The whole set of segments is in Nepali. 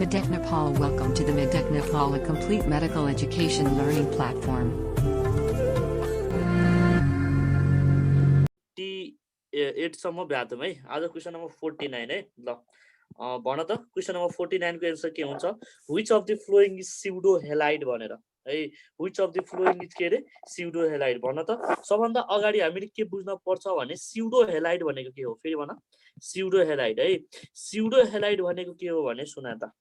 Medec Nepal. Welcome to the Medec Nepal, a complete medical education learning platform. T8 सम्म भ्यातौँ है। आज क्वेसन नम्बर 49 है। ल भन त क्वेसन नम्बर 49 को एन्सर के हुन्छ? Which of the following is pseudo halide भनेर है। Which of the following is के रे? Pseudo halide. भन त सबभन्दा अगाडि हामीले के बुझ्न पर्छ भने स्युडो हेलाइड भनेको के हो? फेरि भन। स्युडो हेलाइड है। स्युडो हेलाइड भनेको के हो भने सुन त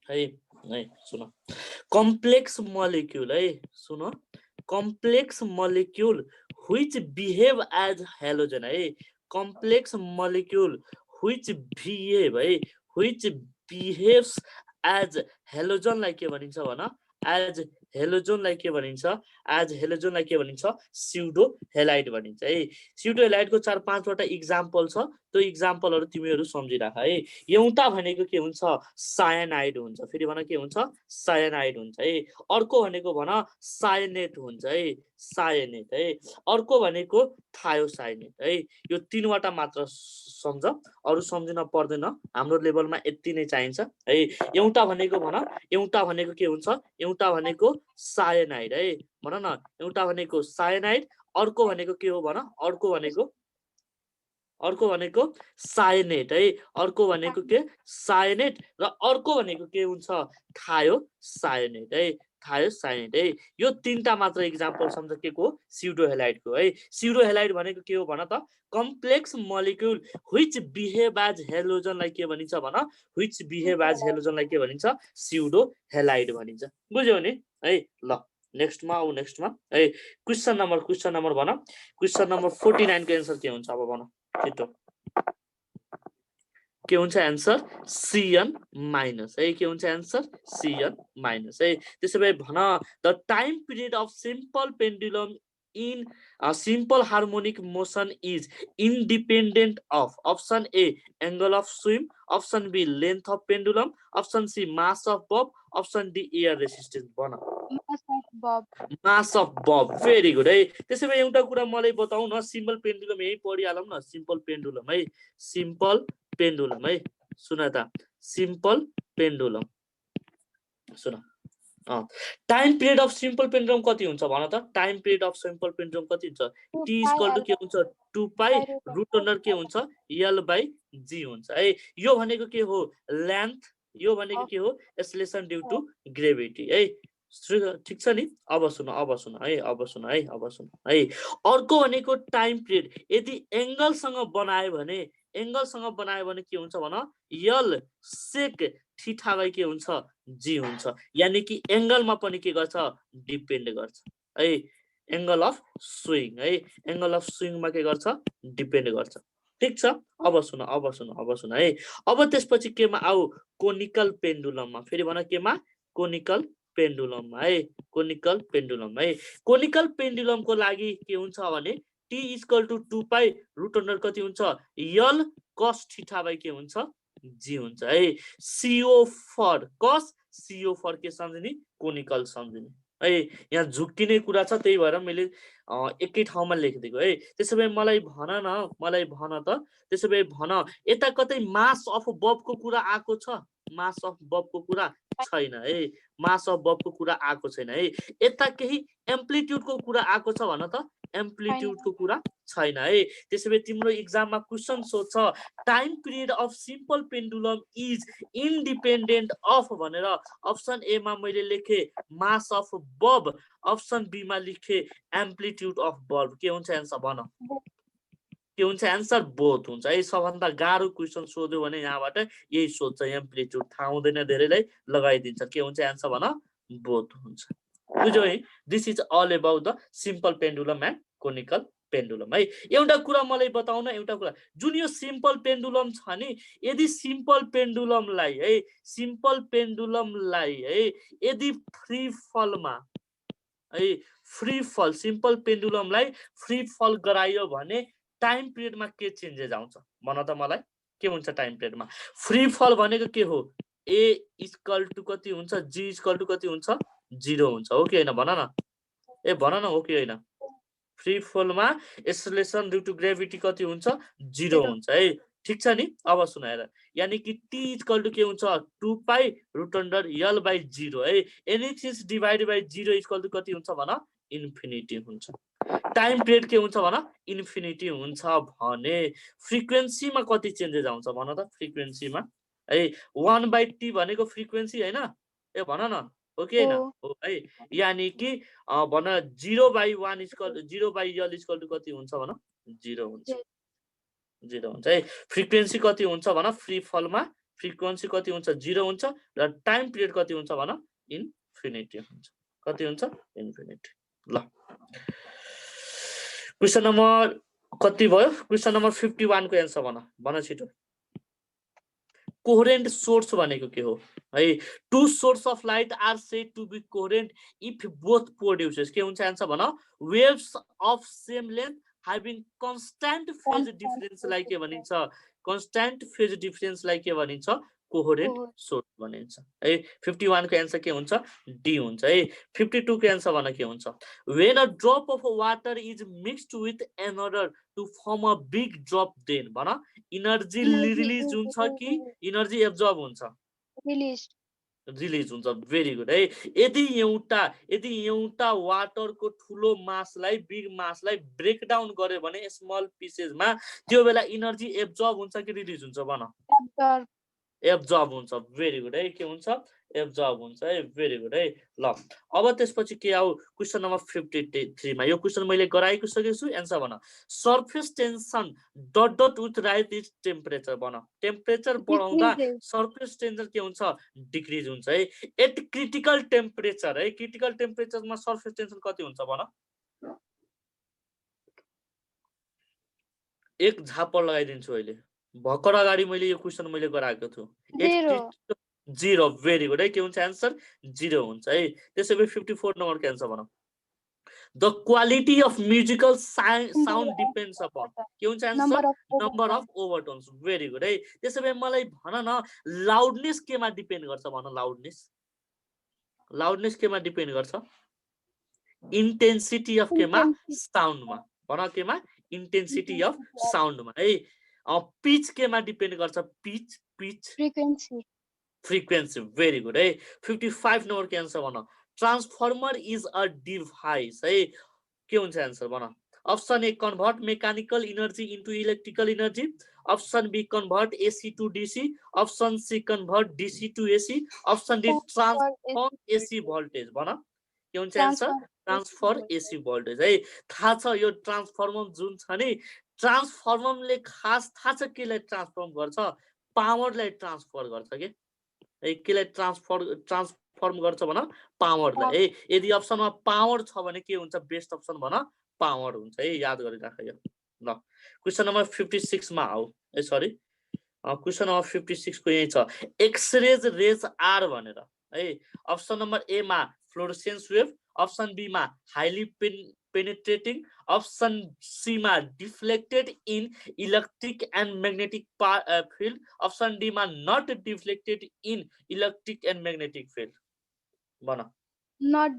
है सुन। कम्प्लेक्स मलिक्युल है। सुन, complex molecule which behave as halogen है। कम्प्लेक्स मलिक्युल which behave है, which behaves as halogen लाई के भनिन्छ भन? as हेलोजन लाई के भनिन्छ? as हेलोजन लाई के भनिन्छ? स्युडो हेलाइड भनिन्छ है। स्युडो हेलाइड को 4-5 वटा इक्जाम्पल छ। त्यो इक्जाम्पलहरु तिमीहरु सम्झिराख है। एउटा भनेको के हुन्छ? सायनाइड हुन्छ। फेरि भन के हुन्छ? सायनाइड हुन्छ है। अर्को भनेको भन सायनेट हुन्छ है। सायनेट है। अर्को भनेको थायोसायनेट है। यो 3 वटा मात्र सम्झ, अरु सम्झिन पर्दैन। हाम्रो लेभलमा यति नै चाहिन्छ है। एउटा भनेको भन, एउटा भनेको के हुन्छ? एउटा भनेको सायनाइड है। भन न, एउटा भनेको सायनाइड, अर्को भनेको के हो भन? अर्को भनेको सायनेट है। अर्को भनेको के? सायनेट। र अर्को भनेको के हुन्छ? थायोसायनेट है। थायोसायनेट है। यो 3टा मात्र इक्जाम्पल सम्झ के को? स्युडो हेलाइडको है। स्युडो हेलाइड भनेको के हो भन त? Complex molecule which behave as halogen लाई के भनिन्छ भन? व्हिच बिहेभ एज हेलोजन लाई के भनिन्छ? स्युडो हेलाइड भनिन्छ। बुझ्यौ नि है। ल नेक्स्टमा आऊ। नेक्स्टमा है क्वेशन नम्बर भन। क्वेशन नम्बर 49 को एन्सर के हुन्छ? अब भन छिटो। के हुन्छ एन्सर? Cn माइनस है। के हुन्छ एन्सर? Cn माइनस है। त्यसैले भन the time period of simple pendulum in simple harmonic motion is independent of option a angle of swing, option b length of pendulum, option c mass of bob, option d air resistance. भन। Mass of bob. Very good है। त्यसैले एउटा कुरा मलाई बताउ न, सिम्पल पेन्डुलम यही पढिहालौँ न। सिम्पल पेन्डुलम है। सिम्पल पेन्डुलम है। सुन त simple pendulum soon. Time period of simple pendulum कति हुन्छ भन त? Time period of simple pendulum कति हुन्छ? टी इक्वल टु के हुन्छ? 2 पाई रुट अन्डर के हुन्छ? एल बाई जी हुन्छ है। यो भनेको के हो? लेन्थ। यो भनेको के हो? एक्सेलरेसन ड्यू टु ग्रेभिटी है। ठीक छ नि। अब सुन है। अर्को भनेको टाइम पिरियड यदि एंगलसँग बनायो भने के हुन्छ भन? यल सेक थीटा बाई के हुन्छ? जी हुन्छ। यानी कि एंगलमा पनि के गर्छ? डिपेन्ड गर्छ है। एंगल अफ स्विङ है। एंगल अफ स्विङमा के गर्छ? डिपेन्ड गर्छ। ठीक छ। अब सुन है। अब त्यसपछि केमा आऊ? कोनिकल पेन्डुलममा। फेरि भन केमा? कोनिकल पेन्डुलम है। कोनिकल पेन्डुलम है। कोनिकल पेन्डुलमको लागि के हुन्छ भने T equal to 2 pi root under कति हुन्छ? यल कस थीटा बाई के हुन्छ? जी हुन्छ है। सीओ फर कस, सीओ फर के सम्झिने? कोनिकल सम्झिने है। यहाँ झुक्किने कुरा छ, त्यही भएर मैले एकै ठाउँमा लेखिदिएको है। त्यसैले मलाई भन त। त्यसैले भन यता कतै मास अफ बबको कुरा आएको छ? मास अफ बबको कुरा छैन है। मास अफ बबको कुरा आएको छैन है। यता केही एम्प्लिट्युडको कुरा आएको छ भन त? एम्प्लिट्युडको कुरा छैन है। त्यसैले तिम्रो एक्जाममा क्वेशन सोध्छ time period of simple pendulum is independent of भनेर। अप्सन ए मा मैले लेखे मास अफ बब, अप्सन बी मा लेखे एम्प्लिट्युड अफ बल्ब। के हुन्छ एन्सर भन? के हुन्छ एन्सर? बोथ हुन्छ है। सबभन्दा गाह्रो क्वेशन सोध्यो भने यहाँबाट यही सोध्छ। एम्प्लिट्युड थाहा हुँदैन धेरैलाई, लगाइदिन्छ। के हुन्छ एन्सर भन? बोथ हुन्छ। बुझ्यौ है। This is all about the simple pendulum and conical pendulum है। एउटा कुरा मलाई बताउ न, एउटा कुरा जुन यो सिम्पल पेन्डुलम छ नि, यदि सिम्पल पेन्डुलमलाई है यदि फ्री फलमा है, फ्री फल सिम्पल पेन्डुलमलाई फ्री फल गराइयो भने टाइम पिरियडमा के चेन्जेस आउँछ भन त मलाई? के हुन्छ टाइम पिरियडमा? फ्री फल भनेको के हो? ए इक्वल टु कति हुन्छ? जी इक्वल टु कति हुन्छ? 0 हुन्छ। हो कि हैन भन न? ए भन न, हो कि हैन? फ्री फलमा एक्सेलरेसन ड्यू टु ग्रेभिटी कति हुन्छ? 0 हुन्छ है। ठीक छ नि अब सुन हेर यानी कि t इक्वल टु के हुन्छ 2 pi root under l by 0 है anything divided by 0 equal to कति हुन्छ भन इन्फिनिटी हुन्छ टाइम पिरियड के हुन्छ भन इन्फिनिटी हुन्छ भने फ्रिक्वेन्सीमा कति चेन्जेस आउँछ भन त फ्रिक्वेन्सीमा है 1 बाई t भनेको फ्रिक्वेन्सी हैन ए भन न हो कि हैन हो है यानी कि भन 0 by 1 equal 0 by l equal to कति हुन्छ भन 0 हुन्छ 0 हुन्छ है फ्रिक्वेन्सी कति हुन्छ भन फ्री फलमा फ्रिक्वेन्सी कति हुन्छ 0 हुन्छ र टाइम पिरियड कति हुन्छ भन इन्फिनिटी हुन्छ कति हुन्छ इन्फिनिटी ल क्वेशन नम्बर कति भयो क्वेशन नम्बर 51 को एन्सर भन छिटो कोहेरेन्ट सोर्स भनेको के हो है two source of light are said to be coherent if both produces के हुन्छ एन्सर भन waves of same length having constant phase difference like के भनिन्छ constant phase difference like के भनिन्छ कोहेरेन्ट सोर्स भनिन्छ है 51 को एन्सर के हुन्छ डी हुन्छ है 52 को एन्सर भन के हुन्छ when a drop of water is mixed with another to form a big drop then भन एनर्जी रिलिज हुन्छ कि एनर्जी एब्जर्ब हुन्छ रिलिज हुन्छ भेरी गुड है यदि एउटा वाटरको ठुलो मासलाई बिग मासलाई ब्रेक डाउन गर्यो भने स्मल पिसेसमा त्यो बेला एनर्जी एब्जर्ब हुन्छ कि रिलिज हुन्छ भन एब्जर्ब हुन्छ भेरी गुड है के हुन्छ एब्जर्ब हुन्छ है भेरी गुड है ल अब त्यसपछि के आउ क्वेशन नम्बर 53 मा यो क्वेशन मैले गराएको छु एन्सर भन surface tension dot dot with rise is temperature भन टेम्परेचर बढाउँदा सरफेस टेन्सन के हुन्छ डिक्रिज हुन्छ है एट क्रिटिकल टेम्परेचर है क्रिटिकल टेम्परेचरमा सरफेस टेन्सन कति हुन्छ भन एक झापर लगाइदिन्छु अहिले भर्खर अगाडि मैले यो क्वेशन मैले गराएको छु 0 भेरी गुड है के हुन्छ एन्सर 0 हुन्छ है त्यसैले 54 नम्बरको एन्सर भनौं the quality of musical sound depends upon के हुन्छ answer number of overtones very good है त्यसैले मलाई भन न लाउडनेस केमा डिपेन्ड गर्छ भन लाउडनेस केमा डिपेन्ड गर्छ इन्टेन्सिटी अफ केमा साउन्डमा भन केमा इन्टेन्सिटी अफ साउन्डमा है पिच केमा डिपेन्ड गर्छ पिच फ्रिक्वेन्सी भेरी गुड है 55 नम्बर के एन्सर भन ट्रान्सफर्मर इज अ डिभाइस है के हुन्छ एन्सर भन option a convert mechanical energy into electrical energy option b convert AC to DC option c convert DC to AC option d transform AC voltage भन के हुन्छ एन्सर ट्रान्सफर एसी भोल्टेज है थाहा छ यो ट्रान्सफर्मर जुन छ नि ट्रान्सफर्मरले खास थाहा छ केलाई ट्रान्सफर्म गर्छ पावरलाई ट्रान्सफर गर्छ के है केलाई ट्रान्सफर्म गर्छ भन पावरलाई है यदि अप्सनमा पावर छ भने के हुन्छ बेस्ट अप्सन भन पावर हुन्छ है याद गरिराख यो ल क्वेशन नम्बर 56 मा आऊ ए सरी क्वेशन नम्बर 56 को यही छ एक्सरेज रेज आर भनेर है अप्सन नम्बर ए मा फ्लोरोसेन्स वेभ अप्सन बी मा हाइली पेनिट्रेटिङ अप्सन सी मा deflected in electric and magnetic field option D मा not deflected in electric and magnetic field भन not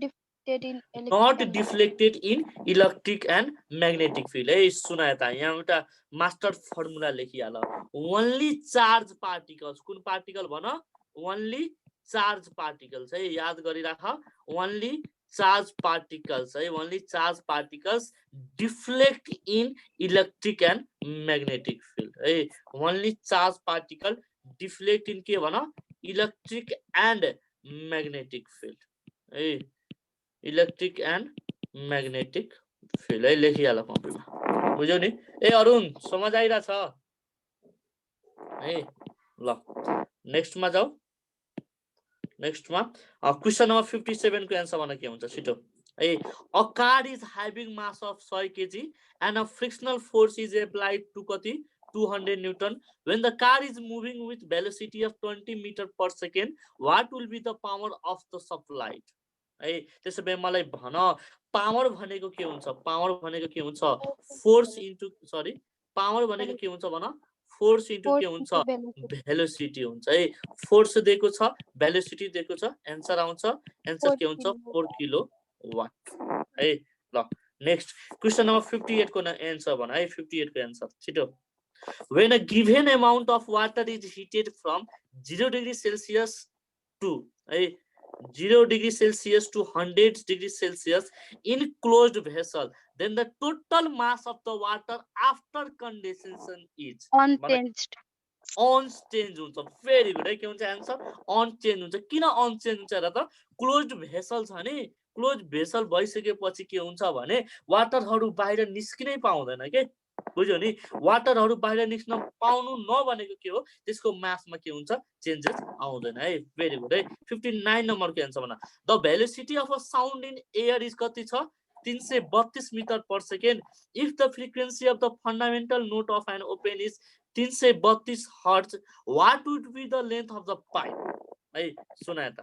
deflected in electric and magnetic field है सुनाए त यहाँ एउटा मास्टर फर्मुला लेखिहाल ओन्ली चार्ज पार्टिकल्स कुन पार्टिकल भन ओन्ली चार्ज पार्टिकल्स है याद गरिराख ओन्ली चार्ज पार्टिकल्स है only charge particles deflect in electric and magnetic field है only charge particle deflect in के भन इलेक्ट्रिक एन्ड म्याग्नेटिक फिल्ड है इलेक्ट्रिक एन्ड म्याग्नेटिक फिल्ड है लेखिहाल कपीमा बुझ्यौ नि ए अरुण समझ आइरा छ है ल नेक्स्ट मा जाऊ नेक्स्ट मा क्वेशन नम्बर 57 को एन्सर भन के हुन्छ छिटो है a car is having mass of 100 kg and a frictional force is applied to कति 200 newton when the car is moving with velocity of 20 meter per second what will be the power of the supply है त्यसैले मलाई भन पावर भनेको के हुन्छ पावर भनेको के हुन्छ फोर्स इन्टु सरी पावर भनेको के हुन्छ भन फोर्स इन्टु के हुन्छ भेलोसिटी हुन्छ है फोर्स दिएको छ भेलोसिटी दिएको छ एन्सर आउँछ एन्सर के हुन्छ 4 किलो वाट है ल नेक्स्ट क्वेशन नम्बर 58 को एन्सर भन है 58 को एन्सर छिटो when a given amount of water is heated from 0 degree Celsius to 0 degree Celsius to 100 degree Celsius in closed vessel, then the total mass of the water after condensation is unchanged. Unchanged हुन्छ। भेरी गुड है, के हुन्छ एन्सर अनचेन्ज हुन्छ। किन अनचेन्ज हुन्छ र त क्लोज्ड भेसल छ नि, क्लोज भेसल भइसकेपछि के हुन्छ भने वाटरहरू बाहिर निस्किनै पाउँदैन के, बुझ्यो नि, वाटरहरू बाहिर निस्किन पाउनु नभनेको के हो, त्यसको मासमा के हुन्छ चेन्जेस आउँदैन है। भेरी गुड है। 59 नम्बरको एन्सर भन, the velocity of a sound in air is कति छ 332 metre per second if the frequency of the fundamental note of an open is 332 hertz, what would be the length of the pipe है। सुनाए त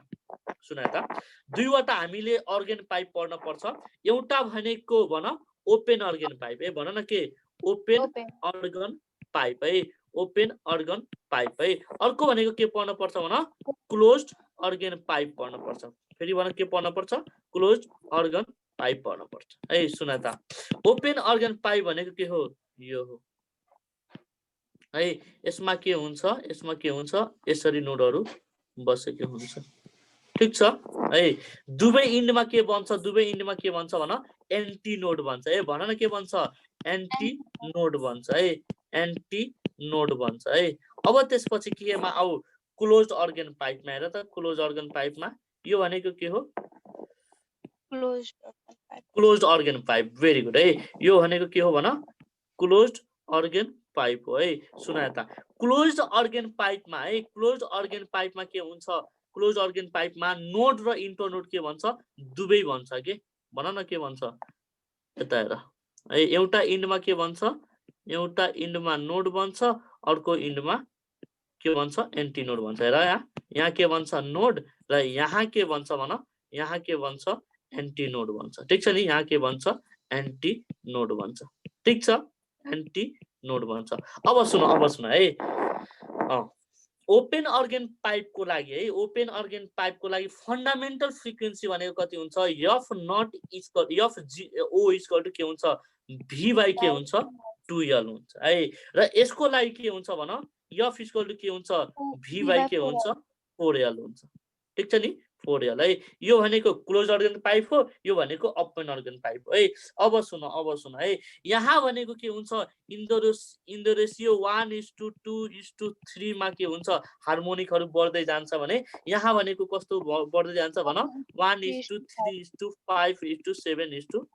दुईवटा हामीले अर्गन पाइप पढ्न पर्छ। एउटा भनेको भन ओपेन अर्गन पाइप है, भन न के ओपेन अर्गन पाइप है, ओपेन अर्गन पाइप है। अर्को भनेको के पढ्न पर्छ भन क्लोज्ड अर्गन पाइप पढ्न पर्छ। फेरि भन के पढ्न पर्छ क्लोज्ड अर्गन पाइप पढ्न पर्छ है। सुना त ओपेन अर्गन पाइप भनेको के हो, यो हो है। यसमा के हुन्छ यसरी नोडहरू बसेको हुन्छ, ठीक छ है। दुवै इन्डमा के बन्छ, दुवै इन्डमा के भन्छ भन एन्टी नोड भन्छ है। भन न के भन्छ एन्टी नोड भन्छ है, एन्टी नोड भन्छ है। अब त्यसपछि केमा आऊ क्लोज्ड अर्गन पाइपमा हेर त, क्लोज अर्गन पाइपमा यो भनेको के हो closed organ pipe. Very good है। यो भनेको के हो भन क्लोज्ड अर्गन पाइप हो है। सुना त क्लोज्ड अर्गन पाइपमा है, क्लोज्ड अर्गन पाइपमा के हुन्छ, क्लोज अर्गन पाइपमा नोड र इन्टरनोड के भन्छ दुवै भन्छ के, भन न के भन्छ यता हेर है। एउटा इन्डमा के भन्छ, एउटा इन्डमा नोड भन्छ, अर्को इन्डमा के भन्छ एन्टी नोड भन्छ। हेर यहाँ के भन्छ नोड र यहाँ के भन्छ भन, यहाँ के भन्छ एन्टी नोड भन्छ, ठीक छ नि। यहाँ के भन्छ एन्टी नोड भन्छ, ठीक छ, एन्टी नोड भन्छ। अब सुन है, ओपेन अर्गन पाइपको लागि है, ओपेन अर्गन पाइपको लागि फन्डामेन्टल फ्रिक्वेन्सी भनेको कति हुन्छ f naught equal f g o equal to के हुन्छ भी बाई के हुन्छ 2l हुन्छ है। र यसको लागि के हुन्छ भन एफ इक्वल टु के हुन्छ भी बाई के हुन्छ 4l हुन्छ, ठीक छ नि 4l है। यो भनेको क्लोज अर्गन पाइप हो, यो भनेको ओपन अर्गन पाइप हो है। अब सुन है, यहाँ भनेको के हुन्छ इन द रेसियो 1:2:3 मा के हुन्छ हार्मोनिकहरू बढ्दै जान्छ भने यहाँ भनेको कस्तो बढ्दै जान्छ भन 1:3:5:7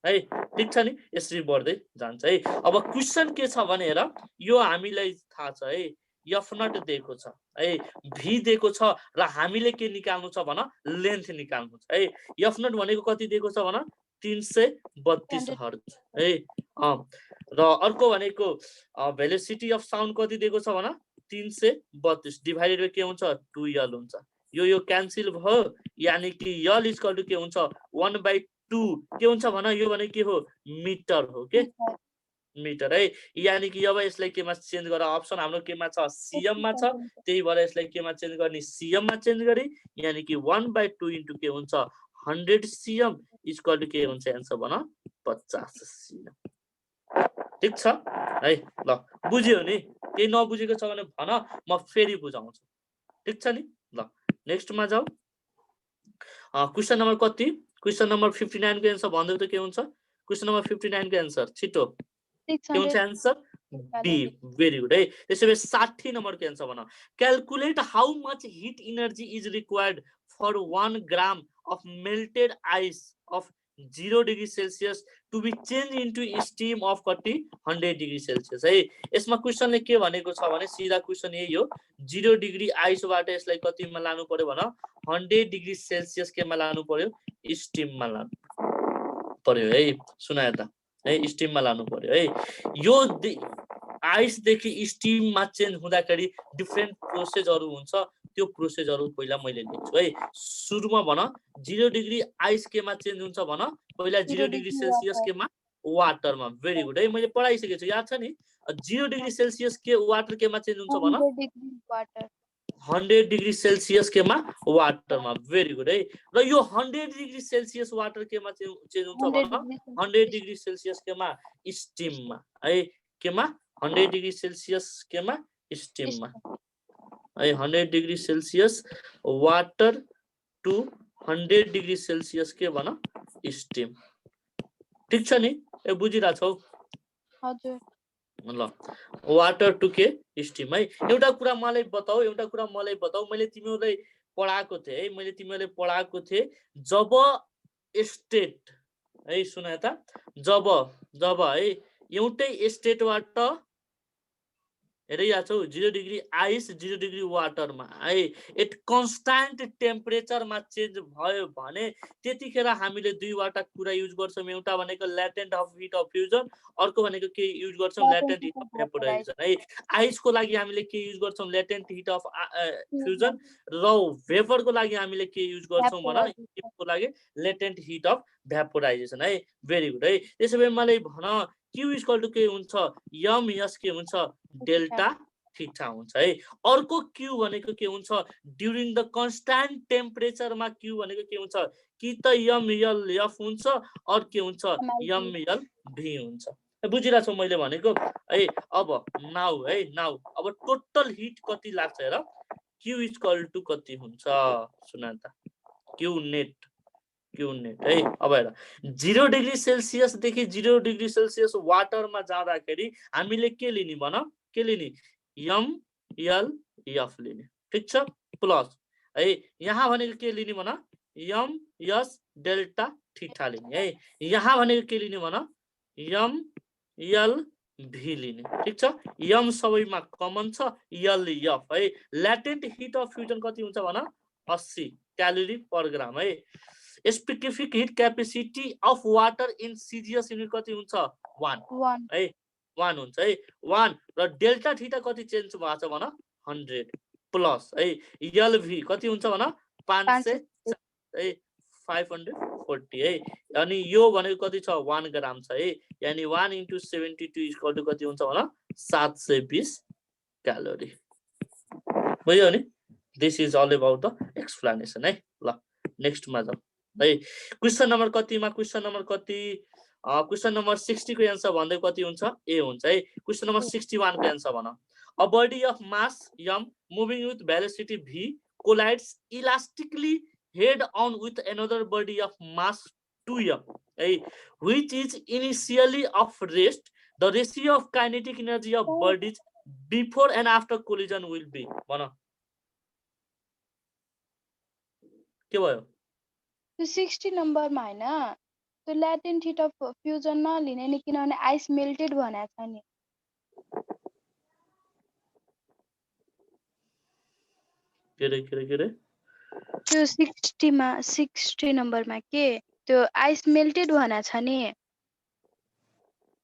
है, ठीक छ नि, यसरी बढ्दै जान्छ है। अब क्वेशन के छ भने हेर, यो हामीलाई थाहा छ है एफ नट दिएको छ है, भी दिएको छ र हामीले के निकाल्नु छ भन लेन्थ निकाल्नु छ है। एफ नट भनेको कति दिएको छ भन 332 हर्ट्ज है। र अर्को भनेको भेलोसिटी अफ साउन्ड कति दिएको छ भन 332 डिभाइडेड बाइ के हुन्छ 2l हुन्छ। यो क्यान्सल भयो, यानी कि l इक्वल टु के हुन्छ 1/2 के हुन्छ भन, यो भने के हो मिटर हो के, मिटर है। यानी कि अब यसलाई केमा चेन्ज गर, अप्सन हाम्रो केमा छ सीएम मा छ, त्यही भएर यसलाई केमा चेन्ज गर्ने सीएम मा चेन्ज गरे, यानी कि 1/2 इन्टु के हुन्छ 100 सीएम इक्वल टु के हुन्छ एन्सर भन 50 सीएम, ठीक छ है। ल बुझ्यो नि, केही नबुझेको छ भने भन म फेरि बुझाउँछु, ठीक छ नि। ल नेक्स्टमा जाऊ। क्वेशन नम्बर कति, क्वेशन नम्बर 59 को एन्सर भन्दै त के हुन्छ क्वेशन नम्बर 59 को एन्सर छिटो के हुन्छ एन्सर बी। भेरी गुड है। त्यसैले 60 नम्बरको एन्सर भन, calculate how much heat energy is required for 1 gram of melted ice of 0 degree celsius to be change into steam of कति 100 डिग्री सेल्सियस है। यसमा क्वेशनले के भनेको छ भने सिधा क्वेशन यही हो, 0 डिग्री आइसबाट यसलाई कतिमा लानु पर्यो भन 100 डिग्री सेल्सियस केमा लानु पर्यो स्टिममा लानु पर्यो है। सुनाए त है, स्टिममा लानु पर्यो है। यो आइसदेखि स्टिममा चेन्ज हुँदाखेरि डिफ्रेन्ट प्रोसेसहरू हुन्छ, त्यो प्रोसेसहरू पहिला मैले लेख्छु है। सुरुमा भन 0 डिग्री आइस केमा चेन्ज हुन्छ भन पहिला 0 डिग्री सेल्सियस केमा वाटरमा। भेरी गुड है, मैले पढाइसकेको छु, याद छ नि। 0 डिग्री सेल्सियस के वाटर केमा चेन्ज हुन्छ भन 100 डिग्री सेल्सियस केमा वाटरमा। भेरी गुड है। र यो 100 डिग्री सेल्सियस वाटर केमा चेन्ज हुन्छ भन 100 डिग्री सेल्सियस केमा स्टिममा है। केमा 100 डिग्री सेल्सियस केमा स्टिममा है 100 degree celsius water to 100 degree celsius के भन स्टिम ठीक छ नि ए बुझिरा छौ हजुर ल वाटर टु के स्टिम है एउटा कुरा मलाई बताऊ मैले तिमीहरूलाई पढाएको थिएँ है मैले तिमीहरूले पढाएको थिएँ जब स्टेट है सुन त जब है एउटै स्टेटबाट हेरिरहेको छौ 0 डिग्री आइस 0 डिग्री वाटरमा है एट कन्स्टान्ट टेम्परेचरमा चेन्ज भयो भने त्यतिखेर हामीले दुईवटा कुरा युज गर्छौँ एउटा भनेको ल्याटेन्ट हिट अफ फ्युजन अर्को भनेको के युज गर्छौँ ल्याटेन्ट हिट अफ भेपोराइजेसन है आइसको लागि हामीले के युज गर्छौँ ल्याटेन्ट हिट अफ फ्युजन र भेपरको लागि हामीले के युज गर्छौँ भन को लागि ल्याटेन्ट हिट अफ भेपोराइजेसन है भेरी गुड है त्यसैले मलाई भन क्यू इक्वल टु के हुन्छ यम यस के हुन्छ डेल्टा थीटा हुन्छ है अर्को क्यू भनेको के हुन्छ ड्युरिङ द कन्स्टान्ट टेम्परेचरमा क्यू भनेको के हुन्छ कि त यम यल एफ हुन्छ अर के हुन्छ यम यल भी हुन्छ बुझिरा छौ मैले भनेको है अब नाउ अब टोटल हिट कति लाग्छ हेर क्यू इक्वल टु कति हुन्छ सुन त क्यू नेट है अब हेर 0 डिग्री सेल्सियस देखि 0 डिग्री सेल्सियस वाटरमा जाँदाखेरि हामीले के लिने भन के लिने यम यल एफ लिने ठीक छ प्लस है यहाँ भनेको के लिने भन यम यस डेल्टा थीटा लिने है यहाँ भनेको के लिने भन यम यल भी लिने ठीक छ यम सबैमा कमन छ यल एफ है ल्याटेन्ट हिट अफ फ्युजन कति हुन्छ भन 80 क्यालोरी पर ग्राम है specific heat capacity of water in CGS unit कति हुन्छ 1 है 1 हुन्छ है 1 र डेल्टा थीटा कति चेन्ज भएको छ भन 100 प्लस है एलभी कति हुन्छ भन 500 है 540 है अनि यो भनेको कति छ 1 ग्राम छ है यानी 1 * 72 इक्वल टु कति हुन्छ भन 720 क्यालोरी बुझ्यौ नि this is all about the explanation है ल नेक्स्ट मा जाऊ है क्वेशन नम्बर कतिमा क्वेशन नम्बर कति क्वेशन नम्बर 60 को आन्सर भन्दै कति हुन्छ ए हुन्छ है क्वेशन नम्बर 61 को आन्सर भन a body of mass m moving with velocity v collides elastically head on with another body of mass 2m है which is initially of rest the ratio of kinetic energy of bodies before and after collision will be भन के भयो 60 नम्बरमा हैन त्यो ल्याटेन्ट हिट अफ फ्युजन नलिने नि किनभने आइस मेल्टेड भनेको छ नि के रे त्यो 60 नम्बरमा के त्यो आइस मेल्टेड भनेको छ नि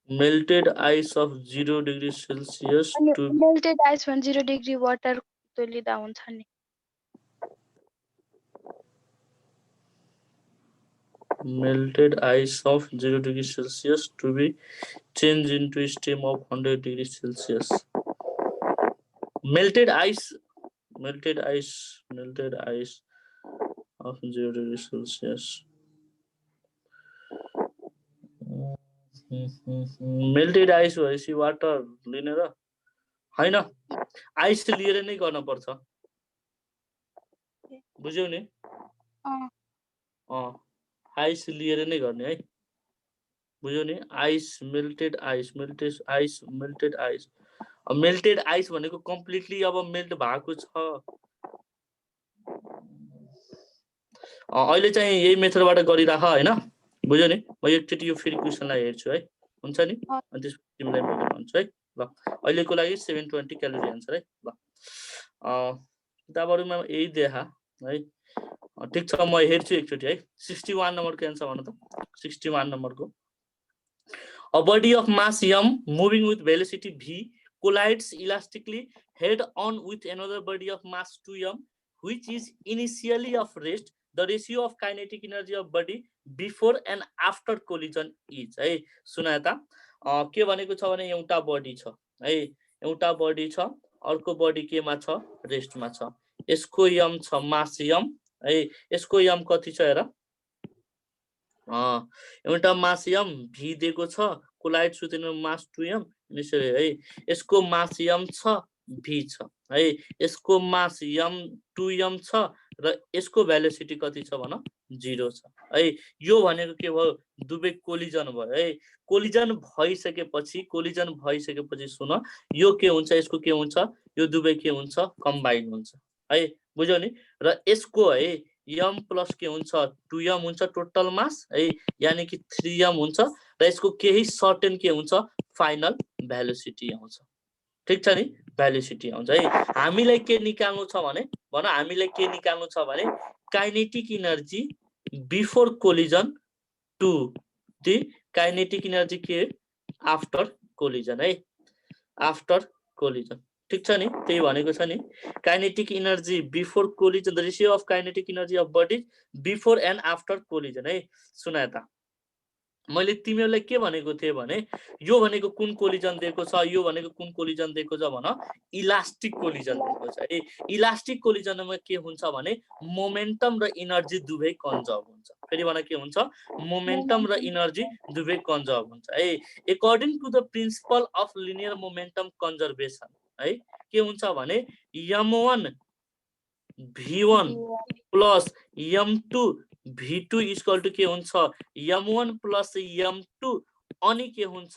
melted ice of 0 degree Celsius to melted ice भने 0 डिग्री वाटर त्यो लिदा हुन्छ नि melted ice of 0 degree Celsius to be changed into steam of 100 degree Celsius. Melted ice of 0 degree Celsius. Melted ice भएपछि वाटर लिने र हैन आइस लिएर नै गर्न पर्छ बुझ्यौ नि आइस लिएर नै गर्ने है बुझ्यौ नि आइस मेल्टेड आइस भनेको कम्प्लिटली अब मेल्ट भएको छ अहिले चाहिँ यही मेथडबाट गरिराख हैन बुझ्यौ नि म एकचोटी यो फेरि क्वेशनलाई हेर्छु है हुन्छ नि अनि त्यसपछि तिमीलाई मैले भन्छु है ल अहिलेको लागि 720 क्यालोरी आन्सर है ल किताबहरुमा यही देखा है ठीक छ म हेर्छु एकचोटी है 61 नम्बरको आन्सर भन त 61 नम्बरको A body of mass m moving with velocity v collides elastically head on with another body of mass 2m which is initially of rest the ratio of kinetic energy of body before and after collision is है सुना त के भनेको छ भने एउटा बडी छ है एउटा बडी छ अर्को बडी केमा छ रेस्टमा छ यसको m छ मास m है यसको m कति छ हेर एउटा मास m v दिएको छ कोलाइड्स विथ मास 2m निश्चय है। यसको मास m छ, v छ है। यसको मास m 2m छ र यसको भेलोसिटी कति छ भन 0 छ है। यो भनेको के भयो दुवै कोलिजन भयो है। कोलिजन भइसकेपछि सुन यो के हुन्छ यसको के हुन्छ यो दुवै के हुन्छ कम्बाइन हुन्छ है। बुझ्यौ नि। र यसको है m प्लस के हुन्छ 2m हुन्छ टोटल मास है, यानी कि 3m हुन्छ र यसको केही सर्टेन के हुन्छ फाइनल भेलोसिटी आउँछ। ठीक छ नि, भेलोसिटी आउँछ है। हामीलाई के निकाल्नु छ भने भन हामीलाई के निकाल्नु छ भने kinetic energy before collision to the kinetic energy के आफ्टर कोलिजन है, आफ्टर कोलिजन। ठीक छ नि, त्यही भनेको छ नि। Kinetic energy before collision, the ratio of kinetic energy of body before and after collision है। सुन यता मैले तिमीहरूलाई के भनेको थिएँ भने यो भनेको कुन कोलिजन दिएको छ, यो भनेको कुन कोलिजन दिएको छ भन इलास्टिक कोलिजन दिएको छ है। इलास्टिक कोलिजनमा के हुन्छ भने मोमेन्टम र इनर्जी दुवै कन्जर्भ हुन्छ। फेरि भन के हुन्छ मोमेन्टम र इनर्जी दुवै कन्जर्भ हुन्छ है। According to the principle of linear momentum conservation है के हुन्छ भने m1 v1 plus m2 v2 equal to के हुन्छ m1 प्लस m2 अनि के हुन्छ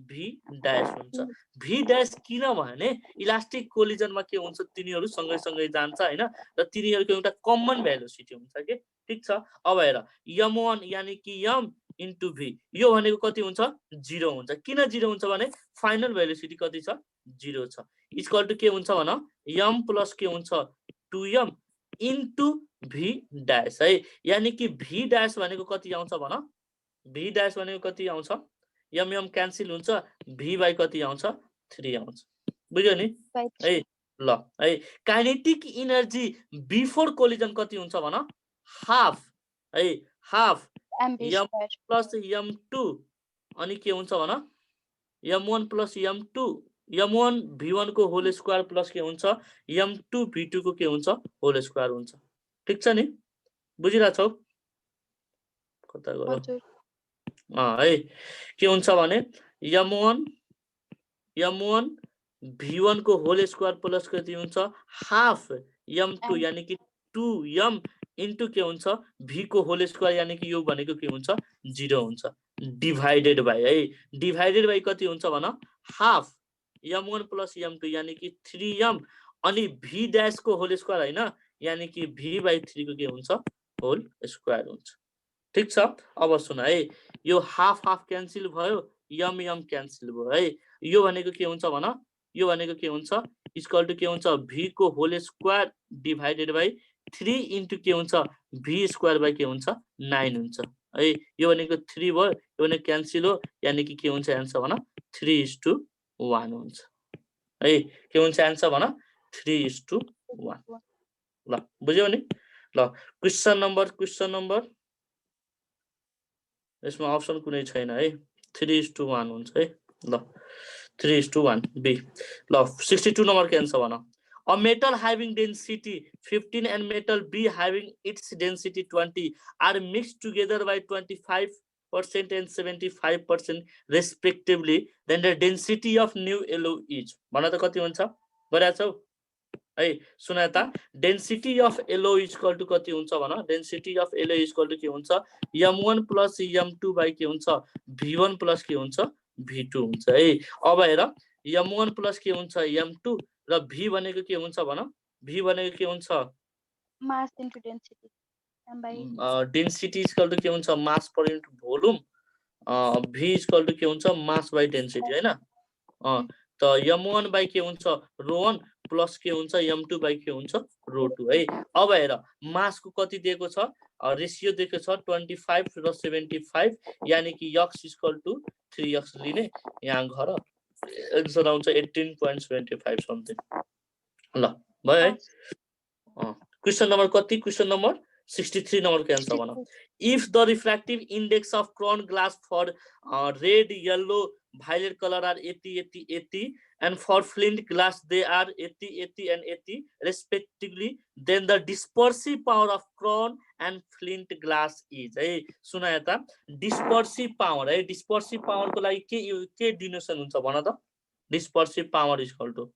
v डैश हुन्छ। v डैश किन भने इलास्टिक कोलिजनमा के हुन्छ तिनीहरू सँगै जान्छ हैन र तिनीहरूको एउटा कमन भेलोसिटी हुन्छ के। ठीक छ। अब हेर m1 यानी कि m इन्टु v यो भनेको कति हुन्छ 0 हुन्छ। किन 0 हुन्छ भने फाइनल भेलोसिटी कति छ 0 छ। इक्वल टु के हुन्छ भन m प्लस के हुन्छ 2m इन्टु v डैश है, यानी कि v डैश भनेको कति आउँछ भन v डैश भनेको कति आउँछ m क्यान्सल हुन्छ v बाइ कति आउँछ 3 आउँछ। बुझ्यौ नि है। ल है काइनेटिक इनर्जी बिफोर कोलिजन कति हुन्छ भन हाफ है, हाफ m प्लस m2 अनि के हुन्छ भन m1 plus m2 m1 v1 को होल स्क्वायर प्लस के हुन्छ m2 v2 को के हुन्छ होल स्क्वायर हुन्छ। ठीक छ नि, बुझिरा छौ कता गयो है। के हुन्छ भने m1 v1 को होल स्क्वायर प्लस कति हुन्छ हाफ m2 यानी कि 2m इन्टु के हुन्छ v को होल स्क्वायर यानी कि यो भनेको के हुन्छ 0 हुन्छ डिभाइडेड बाइ है। डिभाइडेड बाइ कति हुन्छ भन हाफ m1 प्लस m2 यानी कि 3m अनि v डैश को होल स्क्वायर हैन यानी कि v बाइ 3 को के हुन्छ होल स्क्वायर हुन्छ। ठीक छ। अब सुन है यो हाफ हाफ क्यान्सल भयो m क्यान्सल भयो है। यो भनेको के हुन्छ भन यो भनेको के हुन्छ इक्वल टु के हुन्छ v को whole square divided by 3 into के हुन्छ v स्क्वायर बाइ के हुन्छ 9 हुन्छ है। यो भनेको 3 भयो यो भनेको क्यान्सल हो यानी कि के हुन्छ आन्सर भन 3:1 हुन्छ है। के हुन्छ आन्सर भन 3:1। ल बुझ्यौ नि। ल क्वेशन नम्बर यसमा अप्सन कुनै छैन है 3:1 हुन्छ है। ल 3:1 बी। ल 62 नम्बर के आन्सर भन A metal having density 15 and metal B having its density 20 are mixed together by 25% and 75% respectively, then the density of new yellow is भन त कति हुन्छ गरा छौ है। सुन त density of yellow equal to कति हुन्छ भन density of yellow equal to के हुन्छ m1 प्लस m2 बाइ के हुन्छ v1 प्लस के हुन्छ v2 हुन्छ है। अब हेर m1 प्लस के हुन्छ m2 र v भनेको के हुन्छ भन v भनेको के हुन्छ mass into density density equal to के हुन्छ mass per into volume v equal to के हुन्छ मास बाइ डेन्सिटी हैन। त m1 बाइ के हुन्छ ρ1 प्लस के हुन्छ m2 बाइ के हुन्छ ρ2 है। अब हेर मासको कति दिएको छ रेशियो दिएको छ 25 र 75 यानी कि x इक्वल टु 3x लिने यहाँ घर आन्सर आउँछ 18.75 समथिङ। ल भयो है। क्वेशन नम्बर कति क्वेशन नम्बर 63 नम्बरको एन्सर भन if the refractive index of crown glass for red yellow violet color are 80 and for flint glass they are 80 and 80 respectively then the dispersive power of crown and flint glass is है सुन यता dispersive power है dispersive power को लागि के डिनोसन हुन्छ भन त dispersive power is equal to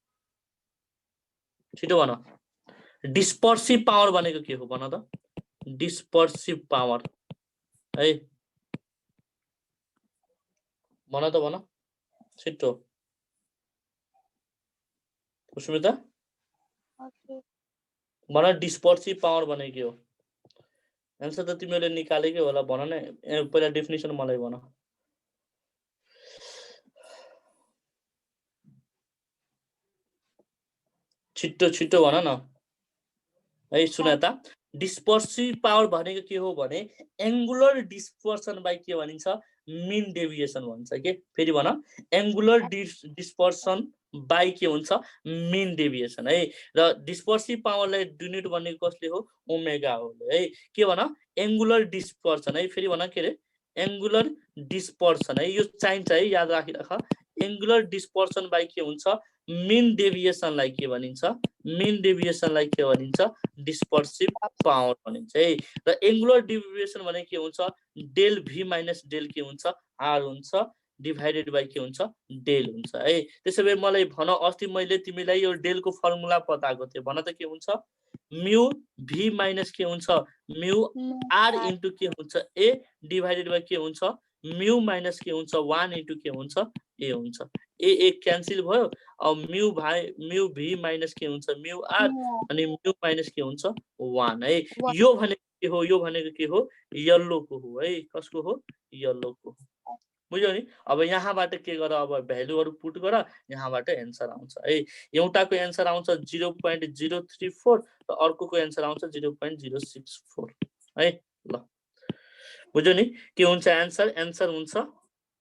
छिटो भन dispersive power भनेको के हो भन त dispersive power है भन त भन छिटो सुस्मिता भन dispersive power भनेको के हो एन्सर त तिमीले निकालेकै होला भन न पहिला डेफिनेसन मलाई भन छिटो छिटो भन न है सुनाता dispersive power भनेको के हो भने एंगुलर डिस्पर्सन बाइ के भनिन्छ मीन डेभिएसन भन्छ के फेरि भन एंगुलर डिस्पर्सन बाइ के हुन्छ मीन डेभिएसन है र डिस्पर्सिभ पावरलाई डिनोट भनेको कसले हो ओमेगा हो है के भन एंगुलर डिस्पर्सन है फेरि भन के रे एंगुलर डिस्पर्सन है यो चाहिन्छ है याद राखिराख एंगुलर डिस्पर्सन बाइ के हुन्छ मीन डेभिएसनलाई के भनिन्छ मीन डेभिएसनलाई के भनिन्छ डिस्पर्सिभ पावर भनिन्छ है र एंगुलर डेभिएसन भने के हुन्छ डेल v माइनस डेल के हुन्छ r हुन्छ डिभाइडेड बाइ के हुन्छ डेल हुन्छ है त्यसैले मलाई भन अस्ति मैले तिमीलाई यो डेलको फर्मुला बताएको थिए भन त के हुन्छ म्यु v माइनस के हुन्छ म्यु r इन्टु के हुन्छ a डिभाइडेड बाइ के हुन्छ म्यु माइनस के हुन्छ 1 इन्टु के हुन्छ a हुन्छ a क्यान्सल भयो अब म्यु v माइनस के हुन्छ म्यु r अनि म्यु माइनस के हुन्छ 1 है यो भनेको के हो येल्लो को हो है कसको हो येल्लो को हो बुझ्यौ नि अब यहाँबाट के गर अब भ्यालुहरु पुट गर यहाँबाट एन्सर आउँछ है एउटाको एन्सर आउँछ 0.034 र अर्कोको एन्सर आउँछ 0.064 है ल बुझ्यौ नि के हुन्छ एन्सर हुन्छ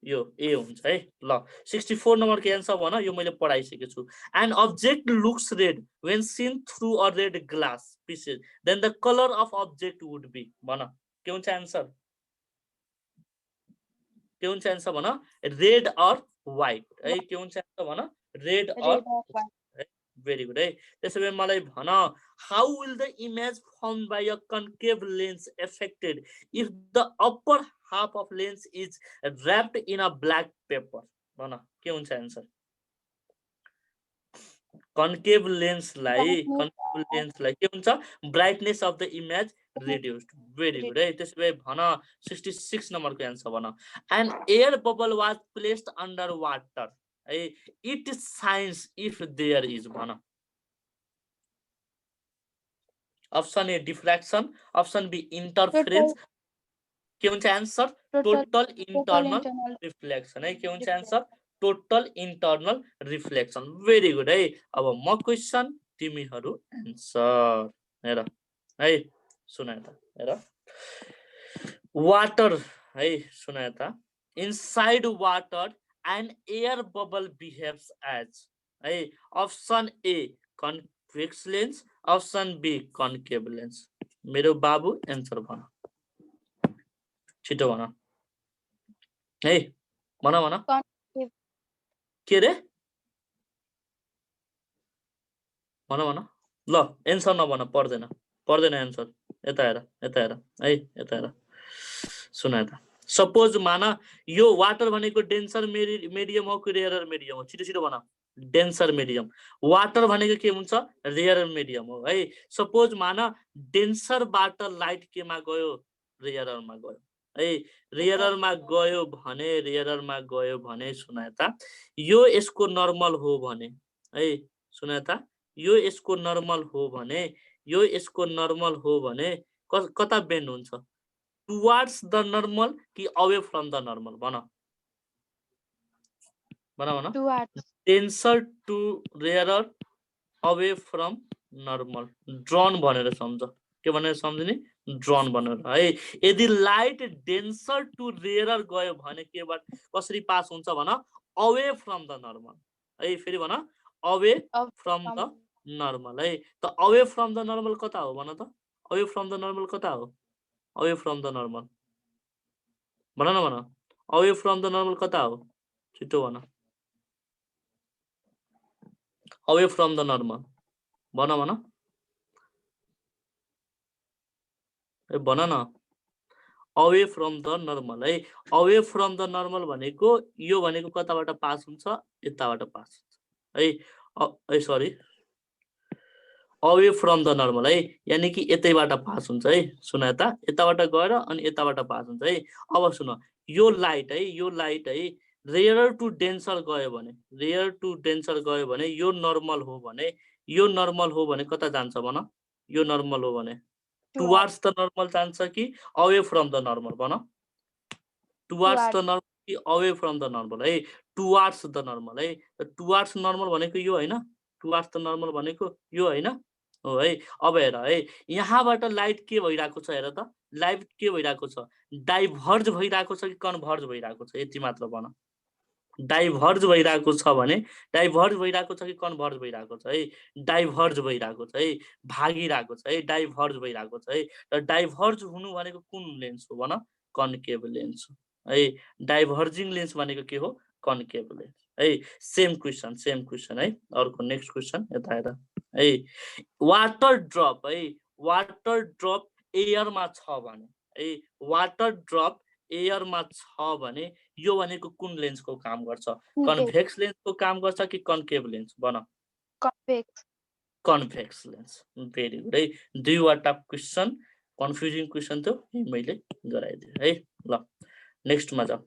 यो ए हुन्छ है ल 64 नम्बरको एन्सर भन यो मैले पढाइसकेको छु an object looks red when seen through a red glass pieces then the colour of object would be भन के हुन्छ एन्सर भन रेड अर व्हाइट है के हुन्छ एन्सर भन रेड अर very good है त्यसैले मलाई भन how will the image formed by a concave lens affected if the upper half of lens is wrapped in a black paper भन के हुन्छ एन्सर concave lens लाई के हुन्छ brightness of the image reduced very good है त्यसैले भन 66 नम्बरको एन्सर भन an air bubble was placed under water it shines if there is भन option A diffraction option B interference के हुन्छ एन्सर टोटल इंटरनल रिफ्लेक्सन है के हुन्छ answer total internal reflection very good है अब म क्वेशन तिमीहरु एन्सर हेर है सुन त हेर वाटर है सुन त inside water an air bubble behaves as है option a convex lens option b concave lens मेरो बाबु एन्सर भन छिटो भन है भन के रे भन ल एन्सर नभन पर्दैन एन्सर यता हेर है यता हेर सुन त सपोज माना यो वाटर भनेको डेन्सर मिडियम हो कि रेयर मिडियम हो छिटो भन डेन्सर मिडियम वाटर भनेको के हुन्छ रेयर मिडियम हो है सपोज माना डेन्सर बाट लाइट केमा गयो रेयरमा गयो है रेयरमा गयो भने सुन त यो यसको नर्मल हो भने है सुन त यो यसको नर्मल हो भने कता बेन्ड हुन्छ towards the normal कि away from the normal भन denser to rarer away from normal drawn भनेर सम्झ के भनेर सम्झने drawn भनेर है यदि लाइट डेन्सर टु रेयर गयो भने केबाट कसरी पास हुन्छ भन away from the normal है फेरि भन away from the normal है त away from the normal कता हो भन त अवे फ्रम द नर्मल कता हो अवे फ्रम द नर्मल भन न भन अवे फ्रम द नर्मल कता हो छिटो भन अवे फ्रम द नर्मल भन भन ए भन न अवे फ्रम द नर्मल है अवे फ्रम द नर्मल भनेको यो भनेको कताबाट पास हुन्छ यताबाट पास हुन्छ है sorry away from the normal है यानी कि यतैबाट पास हुन्छ है सुन यताबाट गएर अनि यताबाट पास हुन्छ है अब सुन यो लाइट है रेयर टु डेन्सर गयो भने यो नर्मल हो भने कता जान्छ भन यो नर्मल हो भने टुवार्ड्स द नर्मल जान्छ कि अवे फ्रम द नर्मल भन टुवार्ड्स द नर्मल कि अवे फ्रम द नर्मल है टुवार्ड्स द नर्मल है टुवार्ड्स नर्मल भनेको यो हैन टुवार्ड्स द नर्मल भनेको यो हैन हो है अब हेर है यहाँबाट लाइट के भइराको छ हेर त लाइट के भइराको छ डाइभर्ज भइराको छ कि कन्भर्ज भइराको छ यति मात्र भन डाइभर्ज भइराको छ भने डाइभर्ज भइराको छ कि कन्भर्ज भइराको छ है डाइभर्ज भइराको छ है भागिराको छ है डाइभर्ज भइराको छ है र डाइभर्ज हुनु भनेको कुन लेन्स हो भन कन्केभ लेन्स हो है डाइभर्जिङ लेन्स भनेको के हो कन्केभ लेन्स है सेम क्वेसन है अर्को नेक्स्ट क्वेसन यता हेर है वाटर ड्रप एयरमा छ भने है वाटर ड्रप एयरमा छ भने यो भनेको कुन लेन्सको काम गर्छ कन्भेक्स लेन्सको काम गर्छ कि कन्केभ लेन्स भन कन्भेक्स लेन्स भेरी गुड है दुईवटा क्वेसन कन्फ्युजिङ क्वेसन थियो मैले गराइदिएँ है ल नेक्स्टमा जाऊ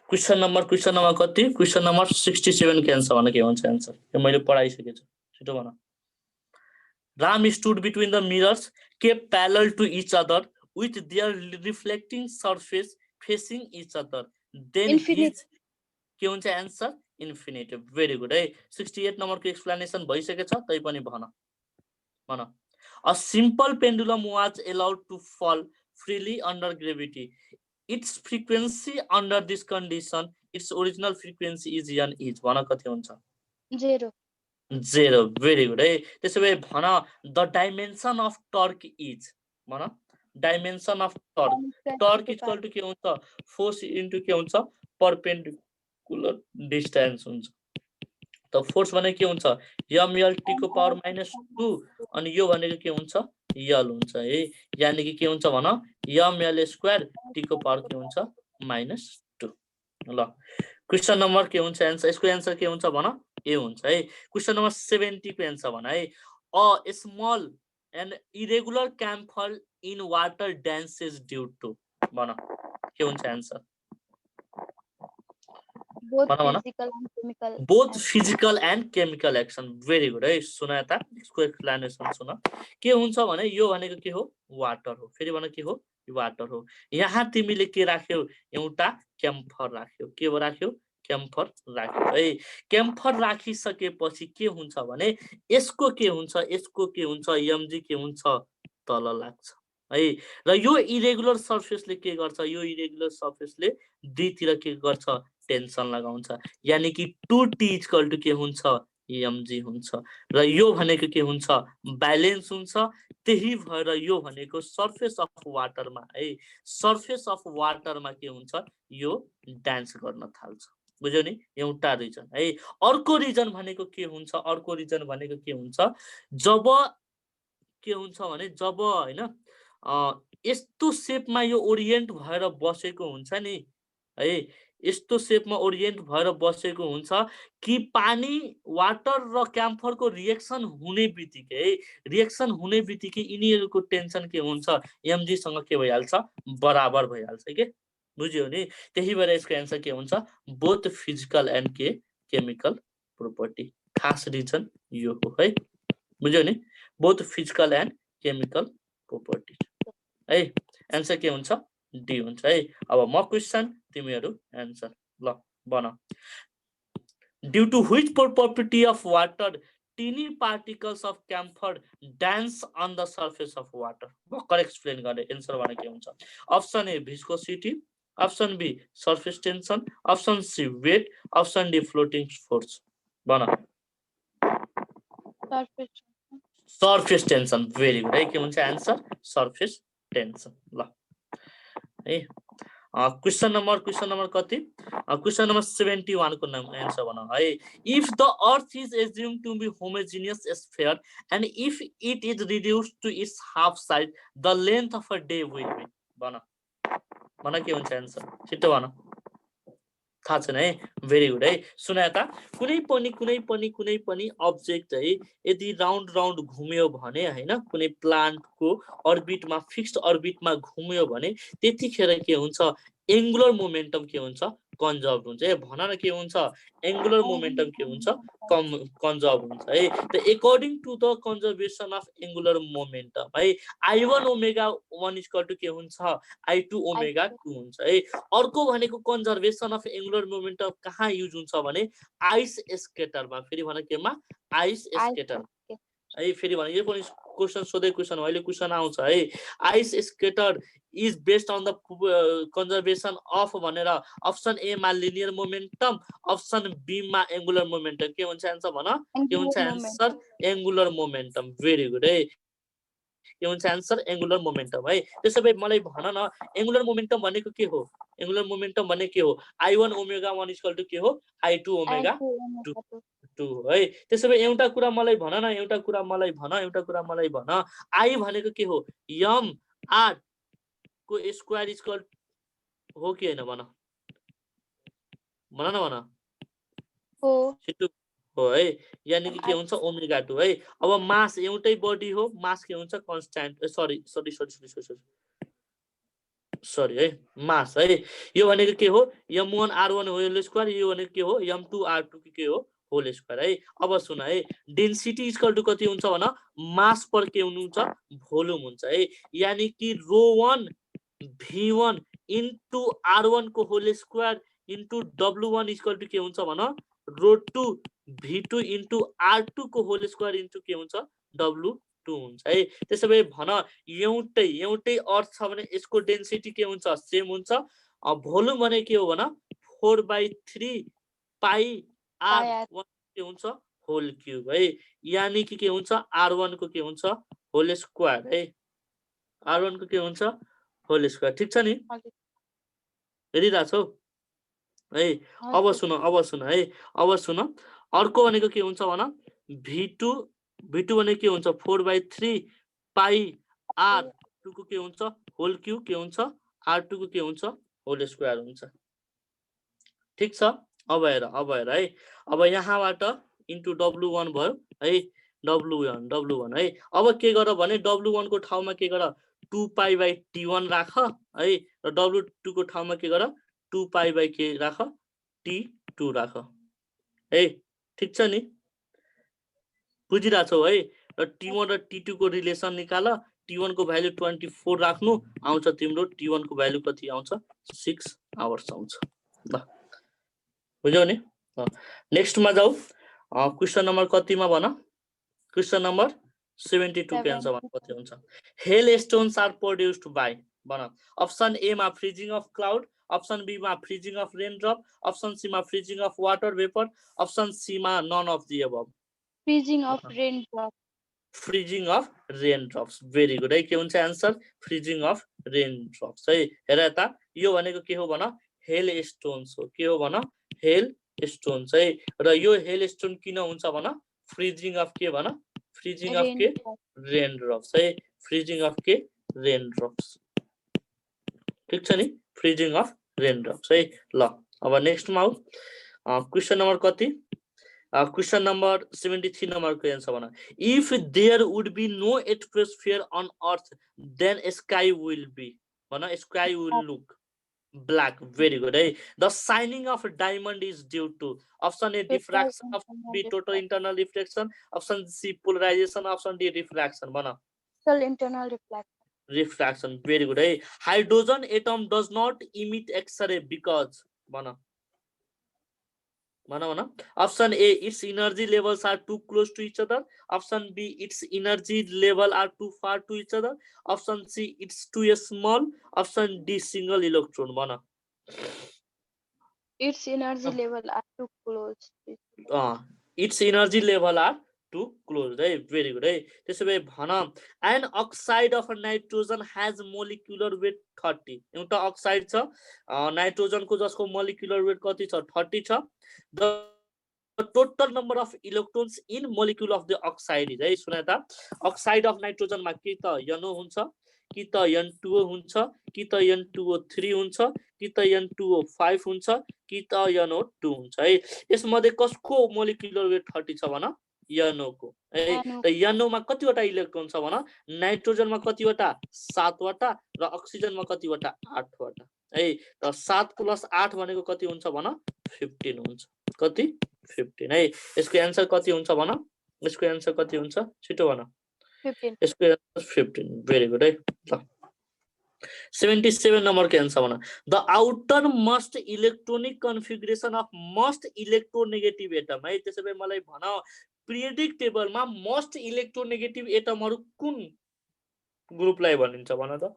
क्वेसन नम्बर कति क्वेसन नम्बर 67 के आन्सर भन के हुन्छ आन्सर यो मैले पढाइसकेको छु छिटो भन Ram stood between the mirrors kept parallel to each other with their reflecting surface facing each other then his के हुन्छ आन्सर इन्फिनिटिभ भेरी गुड है 68 नम्बरको एक्सप्लेनेसन भइसकेको छ तै पनि भन A simple pendulum was allowed to fall freely under gravity. Its frequency under this condition, its original frequency is n is. भन कति हुन्छ 0 भेरी गुड है त्यसो भए भन the dimension of torque is भन dimension of torque equal to के हुन्छ फोर्स इन्टु के हुन्छ परपेन्डिकुलर डिस्टेन्स हुन्छ त फोर्स भनेको के हुन्छ ml t को पावर -2 अनि यो भनेको के हुन्छ l हुन्छ है यानी कि के हुन्छ भन ml स्क्वायर t को पावर के हुन्छ -2 ल क्वेशन नम्बर के हुन्छ आन्सर यसको आन्सर के हुन्छ भन ए हुन्छ है क्वेशन नम्बर 70 को आन्सर भन है a small and irregular camphor in water dances due to भन के हुन्छ answer both physical and chemical action very good है सुन यता यसको एक्सप्लेनेसन सुन के हुन्छ भने यो भनेको के हो वाटर हो फेरि भन के हो वाटर हो यहाँ तिमीले के राख्यौ एउटा क्याम्फर राख्यौ के राख्यौ क्याम्फर राख्यौ है क्याम्फर राखिसकेपछि के हुन्छ भने यसको के हुन्छ mg के हुन्छ तल लाग्छ है र यो इरेगुलर सर्फेसले के गर्छ यो इरेगुलर सर्फेसले दुईतिर के गर्छ टेन्सन लगाउँछ यानी कि 2t इक्वल टु के हुन्छ mg हुन्छ र यो भनेको के हुन्छ ब्यालेन्स हुन्छ त्यही भएर यो भनेको सर्फेस अफ वाटरमा है सर्फेस अफ वाटरमा के हुन्छ यो डान्स गर्न थाल्छ बुझ्यौ नि एउटा रिजन है अर्को रिजन भनेको के हुन्छ जब के हुन्छ भने जब हैन यस्तो शेपमा यो ओरिएन्ट भएर बसेको हुन्छ नि है यस्तो शेपमा ओरिएन्ट भएर बसेको हुन्छ कि पानी वाटर र क्याम्फरको रिएक्सन हुने बित्तिकै यिनीहरूको टेन्सन के हुन्छ mg सँग के भइहाल्छ बराबर भइहाल्छ के बुझ्यौ नि त्यही भएर यसको आन्सर के हुन्छ both physical and chemical property खास रिजन यो हो है बुझ्यौ नि both physical and chemical property है आन्सर के हुन्छ डी हुन्छ है अब म क्वेशन तिमीहरु आन्सर ल one due to which property of water tiny particles of camphor dance on the surface of water भर्खर एक्सप्लेन गरे आन्सर भने के हुन्छ option a viscosity option b surface tension option c weight option d floating force one surface tension very good है के हुन्छ एन्सर सर्फेस टेन्सन ल है क्वेशन नम्बर कति क्वेशन नम्बर 71 को नाम एन्सर भनौँ है if the earth is assume to be homogeneous sphere and if it is reduced to its half side the length of a day will be भन के हुन्छ एन्सर छिटो भन थाहा छैन है भेरी गुड है सुना त कुनै पनि अब्जेक्ट है यदि राउन्ड घुम्यो भने हैन कुनै प्लान्टको अर्बिटमा फिक्स्ड अर्बिटमा घुम्यो भने त्यतिखेर के हुन्छ एंगुलर मोमेन्टम के हुन्छ कन्जर्भ हुन्छ ए भन न के हुन्छ एंगुलर मोमेन्टम के हुन्छ कन्जर्भ हुन्छ है the according to the conservation of angular momentum है I1 ओमेगा 1 इक्वल टु के हुन्छ I2 ओमेगा 2 हुन्छ है अर्को भनेको कन्जर्भेसन अफ एंगुलर मोमेन्टम कहाँ युज हुन्छ भने आइस स्केटरमा फेरि भन केमा आइस स्केटर है फेरि भने यो पनि क्वेशन सोधे क्वेशन अहिले क्वेशन आउँछ है ice skater is based on the conservation of भनेर अप्सन ए मा लिनियर मोमेन्टम अप्सन बी मा एंगुलर मोमेन्टम के हुन्छ आन्सर भन के हुन्छ answer angular momentum very good है के हुन्छ आन्सर एंगुलर मोमेन्टम है त्यसैले मलाई भन न एंगुलर मोमेन्टम भनेको के हो एंगुलर मोमेन्टम भने के हो I1 ओमेगा 1 इक्वल टु के हो I2 ओमेगा 2 है त्यसैले एउटा कुरा मलाई भन न एउटा कुरा मलाई भन I भनेको के हो m r को स्क्वायर इक्वल हो कि हैन भन न हो हो है यानी कि के हुन्छ ओमेगा 2 है अब मास एउटै बडी हो मास के हुन्छ कन्स्ट्यान्ट सरी है मास है यो भनेको के हो m1 r1 होल स्क्वायर यो भनेको के हो m2 r2 के हो होल स्क्वायर है अब सुन है डेन्सिटी इक्वल टु कति हुन्छ भन मास पर के हुन्छ भोल्युम हुन्छ है यानी कि ρ1 v1 इन्टु r1 को whole square into w1 equal to के हुन्छ भन ρ2 v2 इन्टु r2 को होल स्क्वायर इन्टु के हुन्छ w2 हुन्छ है त्यसैले भन एउटै अर्थ छ भने यसको डेन्सिटी के हुन्छ सेम हुन्छ भोल्युम भने के हो भन 4/3 पाई r1 के हुन्छ होल क्यूब है यानी कि के हुन्छ r1 को के हुन्छ होल स्क्वायर है r1 को के हुन्छ होल स्क्वायर ठीक छ नि हेरिरा छौ है अब सुन है अब सुन अर्को भनेको के हुन्छ भन v2 भने के हुन्छ 4/3 पाई r2 को के हुन्छ होल क्यूब के हुन्छ r2 को के हुन्छ होल स्क्वायर हुन्छ ठीक छ अब हेर है अब यहाँबाट इन्टु w1 भयो है w1 है अब के गर भने w1 को ठाउँमा के गर 2π/t1 राख है र w2 को ठाउँमा के गर 2π/ के राख t2 राख है ठीक छ नि बुझिरा छौ है र t1 र t2 को रिलेसन निकाल t1 को भ्यालु 24 राख्नु आउँछ तिम्रो t1 को भ्यालु कति आउँछ 6 आवर्स आउँछ ल बुझ्यौ नि नेक्स्ट मा जाऊ क्वेशन नम्बर कतिमा भन क्वेशन नम्बर 72 को आन्सर भन कति हुन्छ hail stones are produced by भन अप्सन ए मा freezing of cloud option be मा freezing of rain drop option C मा freezing of water vapour option C मा none of the above freezing of rain drop freezing of rain drops very good है के हुन्छ answer freezing of rain drops है हेर त यो भनेको के हो भन हेल स्टोन्स हो के हो भन हेल स्टोन्स है र यो हेल स्टोन किन हुन्छ भन फ्रीजिङ अफ के भन फ्रीजिङ अफ के रेन ड्रप्स है फ्रीजिङ अफ के रेन ड्रप्स ठीक छ नि फ्रीजिङ अफ रेन ड्रप्स है ल अब नेक्स्ट मा आउ क्वेशन नम्बर कति क्वेशन नम्बर 73 नम्बर को आन्सर भन if there would be no atmosphere on earth then sky will be भन sky will look black very good hey the shining of a diamond is due to option A diffraction option B total internal reflection option C polarization option D refraction bana total internal refraction very good hey hydrogen atom does not emit x-ray because bana option A its energy levels are too close to each other option B its energy level are too far to each other option C it's too small option D single electron bana its energy level are too close its energy level are too close है भेरी गुड है त्यसो भए भन an oxide of nitrogen has molecular weight 30 एउटा अक्साइड छ नाइट्रोजनको जसको मोलिकुलर वेट कति छ 30 छ the total number of electrons in molecule of the oxide is है सुन त अक्साइड अफ नाइट्रोजनमा के त NO हुन्छ कि त N2O हुन्छ कि त N2O3 हुन्छ कि त N2O5 हुन्छ कि त NO2 हुन्छ है यसमध्ये कसको मोलिकुलर वेट 30 छ भन NO को है त NO मा कतिवटा इलेक्ट्रोन छ भन नाइट्रोजनमा कतिवटा 7 वटा र अक्सिजनमा कतिवटा 8 वटा है र 7 + 8 भनेको कति हुन्छ भन 15 हुन्छ कति 15 है यसको आन्सर कति हुन्छ भन यसको आन्सर कति हुन्छ छिटो भन 15 यसको आन्सर 15 भेरी गुड है ल 77 नम्बर को आन्सर भन the outer most electronic configuration of most electronegative atom है त्यसैले मलाई भन पिरियोडिक टेबलमा मोस्ट इलेक्ट्रोनेगेटिभ एटमहरु कुन ग्रुपलाई भनिन्छ भन त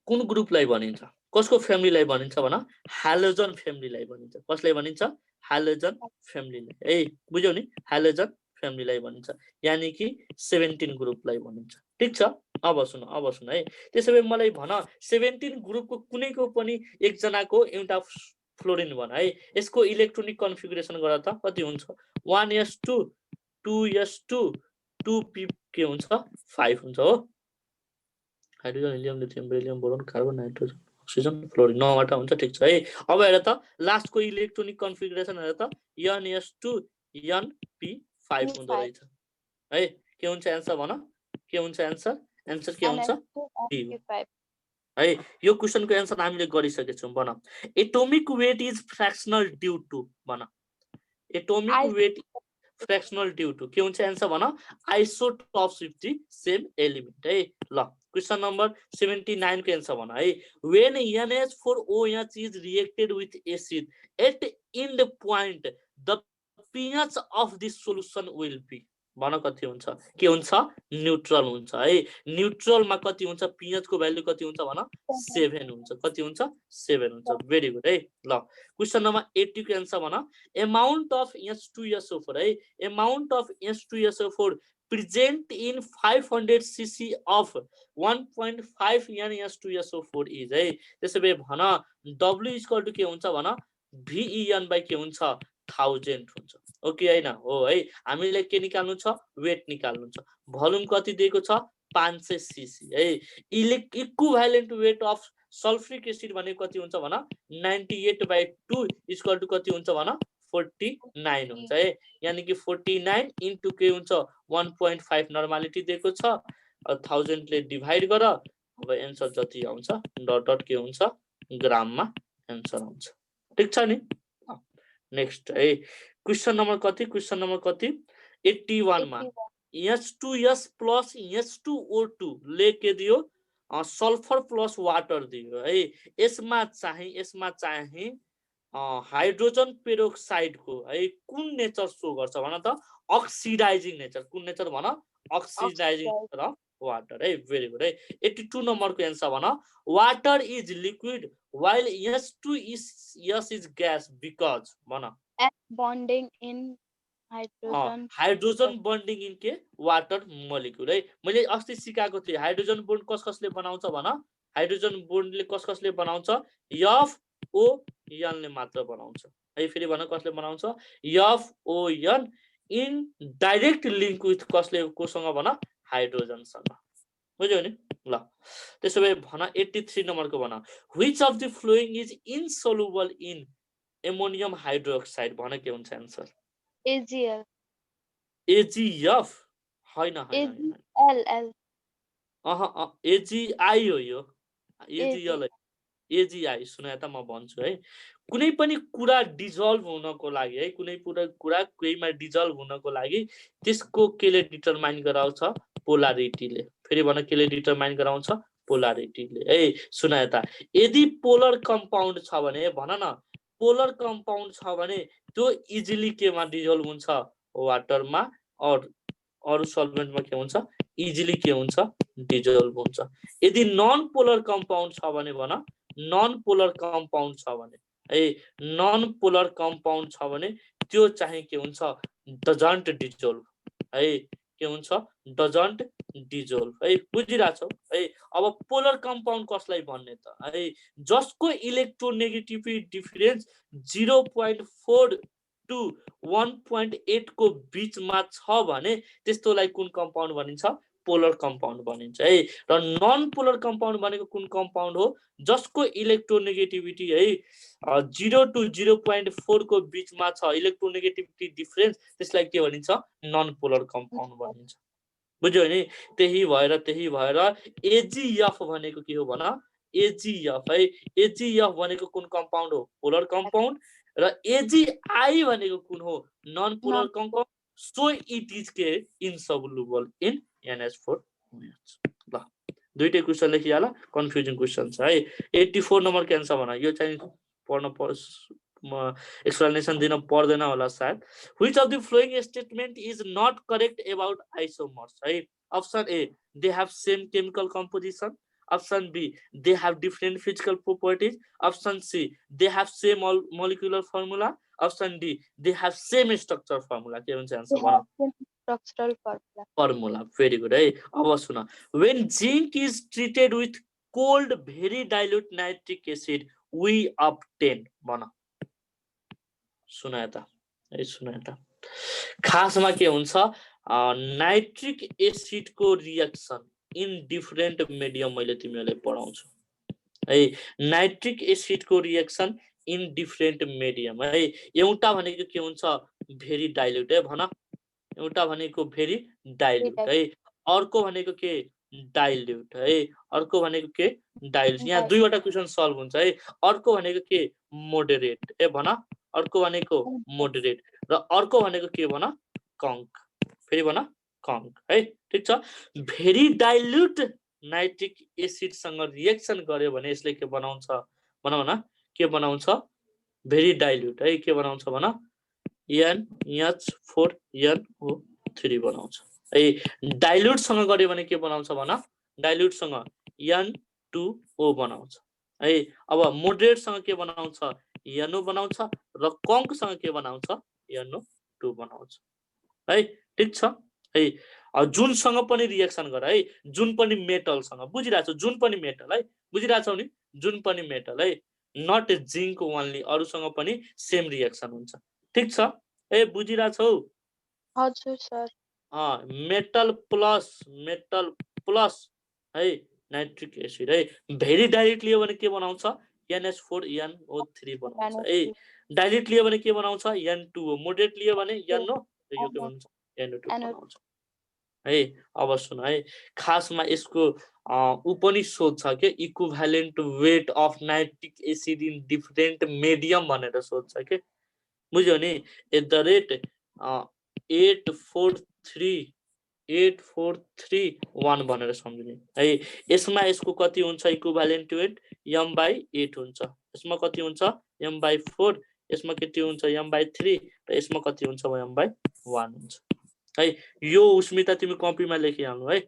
कुन ग्रुपलाई भनिन्छ कसको फ्यामिलीलाई भनिन्छ भन हालोजन फ्यामिलीलाई भनिन्छ कसलाई भनिन्छ हालोजन फ्यामिलीलाई है बुझ्यौ नि हालोजन फ्यामिलीलाई भनिन्छ यानी कि 17 ग्रुपलाई भनिन्छ ठीक छ अब सुन है त्यसैले मलाई भन 17 ग्रुपको कुनैको पनि एक जनाको एउटा फ्लोरिन भन है यसको इलेक्ट्रोनिक कन्फिगरेसन गर त कति हुन्छ 1s2 2s2 2p के हुन्छ 5 हुन्छ हो hydrogen helium lithium beryllium boron carbon nitrogen oxygen fluorine 9 वटा हुन्छ ठीक छ है अब हेर त लास्टको इलेक्ट्रोनिक कन्फिगरेसन हेर त NS2 NP5 हुँदो रहेछ है के हुन्छ आन्सर भन के हुन्छ आन्सर आन्सर के हुन्छ NP5 है यो क्वेशनको आन्सर हामीले गरिसकेका छौं भन atomic weight is fractional due to भन atomic weight fractional due to के हुन्छ आन्सर भन isotopes with the same element है ल क्वेशन नम्बर 79 को आन्सर भन है when NH4OH is reacted with acid at end point the pH of this solution will be भन कति हुन्छ के हुन्छ न्यूट्रल हुन्छ है न्यूट्रल मा कति हुन्छ pH को भ्यालु कति हुन्छ भन 7 हुन्छ कति हुन्छ 7 हुन्छ भेरी गुड है ल क्वेशन नम्बर 80 को आन्सर भन अमाउन्ट अफ H2SO4 है amount of H2SO4 present in 500 cc of 1.5 NH2SO4 is है त्यसैले भन W = के हुन्छ भन VEN / के हुन्छ 1000 हुन्छ ओके हैन हो है हामीले के निकाल्नु छ वेट निकाल्नु छ भोल्युम कति दिएको छ 500 सीसी है equivalent weight of sulphuric acid भनेको कति हुन्छ भन 98/2 = कति हुन्छ भन 49 हुन्छ है यानी कि 49 इन्टु के हुन्छ 1.5 नर्मालिटी दिएको छ 1000 ले डिभाइड गर अब आन्सर जति आउँछ डट डट के हुन्छ ग्राममा आन्सर आउँछ ठीक छ नि नेक्स्ट है क्वेशन नम्बर कति 81 मा H2S plus H2O2 ले के दियो सल्फर प्लस वाटर दियो है यसमा चाहिँ हाइड्रोजन पेरोक्साइड को है कुन नेचर शो गर्छ भन त अक्सिडाइजिङ नेचर कुन नेचर भन अक्सिडाइजिङ नेचर अफ वाटर है भेरी गुड है 82 नम्बर को आन्सर भन water is liquid while H2S is gas because भन bonding in hydrogen hydrogen bonding in के वाटर मोलिक्युल है मैले अस्ति सिकाएको थिए हाइड्रोजन बोन्ड कसले बनाउँछ भन हाइड्रोजन बोन्डले कसले बनाउँछ FON ले मात्र बनाउँछ है फेरि भन कसले बनाउँछ FON in direct link with कसले कोसँग भन हाइड्रोजन सँग बुझ्यौ नि ल त्यसैले भन 83 नम्बर को भन which of the following is insoluble in ammonium hydroxide भन के हुन्छ आन्सर AgL AgF हैन AgL AgI हो यो AgL AgI सुनाए त म भन्छु है कुनै पनि कुरा डिजल्भ हुनको लागि है कुनै कुरा केहीमा डिजल्भ हुनको लागि त्यसको केले डिटरमाइन गराउँछ पोलारिटीले फेरि भन केले डिटरमाइन गराउँछ पोलारिटीले है सुनाए त यदि पोलर कम्पाउन्ड छ भने भन न पोलर कम्पाउन्ड छ भने त्यो इजिली केमा डिजल्भ हुन्छ वाटरमा अरु सल्भेन्टमा के हुन्छ इजिली के हुन्छ डिजल्भ हुन्छ यदि नन पोलर कम्पाउन्ड छ भने भन नन पोलर कम्पाउन्ड छ भने है नन पोलर कम्पाउन्ड छ भने त्यो चाहिँ के हुन्छ डजन्ट डिजोल्भ है के हुन्छ डजन्ट डिजोल्भ है बुझिरहेछौ है अब पोलर कम्पाउन्ड कसलाई भन्ने त है जसको इलेक्ट्रोनेगेटिभिटी डिफरेन्स 0.4 टु 1.8 को बीचमा छ भने त्यस्तोलाई कुन कम्पाउन्ड भनिन्छ पोलर कम्पाउन्ड भनिन्छ है र नन पोलर कम्पाउन्ड भनेको कुन कम्पाउन्ड हो जसको इलेक्ट्रोनेगेटिभिटी है 0 टु 0.4 को बीचमा छ इलेक्ट्रोनेगेटिभिटी डिफरेन्स त्यसलाई के भनिन्छ नन पोलर कम्पाउन्ड भनिन्छ बुझ्यौ नि त्यही भएर एजीएफ भनेको के हो भन एजीएफ है एजीएफ भनेको कुन कम्पाउन्ड हो पोलर कम्पाउन्ड र एजीआई भनेको कुन हो non polar compound so it is के इनसोल्युबल इन NH4 ल दुईटै क्वेशन लेखिहाल कन्फ्युजिङ क्वेशन छ है 84 नम्बर के आन्सर भन यो चाहिँ पढ्न एक्सप्लेनेसन दिन पर्दैन होला सायद which of the following statement is not correct about isomers है option A they have same chemical composition Option B, they have different physical properties. Option C, they have same molecular formula. Option D, they have same structural formula. के भन्छ आन्सर भन structural formula. Formula, very good. है अब सुन when zinc is treated with cold very dilute nitric acid we obtain भन सुन यता खासमा के हुन्छ नाइट्रिक एसिड को रिएक्सन इन डिफरेन्ट मिडियम मैले तिमीहरुलाई पढाउँछु है नाइट्रिक एसिड को रिएक्सन इन डिफरेन्ट मिडियम है एउटा भनेको के हुन्छ भेरी डाइल्युट है भन एउटा भनेको भेरी डाइल्युट है अर्को भनेको के डाइल्युट है अर्को भनेको के डाइल्युट यहाँ दुईवटा क्वेशन सल्भ हुन्छ है अर्को भनेको के मोडरेट ए भन अर्को भनेको मोडरेट र अर्को भनेको के भन कङ्क फेरि भन कङ्क है ठीक छ भेरी डाइल्युट नाइट्रिक एसिड सँग रिएक्सन गर्यो भने यसले के बनाउँछ भन के बनाउँछ भेरी डाइल्युट है के बनाउँछ भन NH4NO3 बनाउँछ है डाइल्युट सँग गर्यो भने के बनाउँछ भन डाइल्युट सँग N2O बनाउँछ है अब मोडरेट सँग के बनाउँछ NO बनाउँछ र कङ्क सँग के बनाउँछ NO2 बनाउँछ है ठीक छ है जुन सँग पनि रिएक्सन गर है जुन पनि मेटल सँग बुझिराछौ जुन पनि मेटल है बुझिराछौ नि जुन पनि मेटल है नट जिंक ओन्ली अरु सँग पनि सेम रिएक्सन हुन्छ ठीक छ ए बुझिराछौ हजुर सर मेटल प्लस है नाइट्रिक एसिड है भेरी डाइल्युट लियो भने के बनाउँछ NH4NO3 बनाउँछ है डाइल्युट लियो भने के बनाउँछ N2O मोडरेट लियो भने NO यो के भन्छ NO2 बनाउँछ है अब सुन है खासमा यसको उपनि सोध्छ के equivalent weight of nitric acid in different medium भनेर सोध्छ के बुझ्यौ नि @8431 भनेर सम्झिने है यसमा यसको कति हुन्छ इक्विभ्यालेन्ट वेट m/8 हुन्छ यसमा कति हुन्छ m/4 यसमा कति हुन्छ m/3 र यसमा कति हुन्छ m/1 हुन्छ है यो उस्मिता तिमी कपीमा लेखिहाल्नु है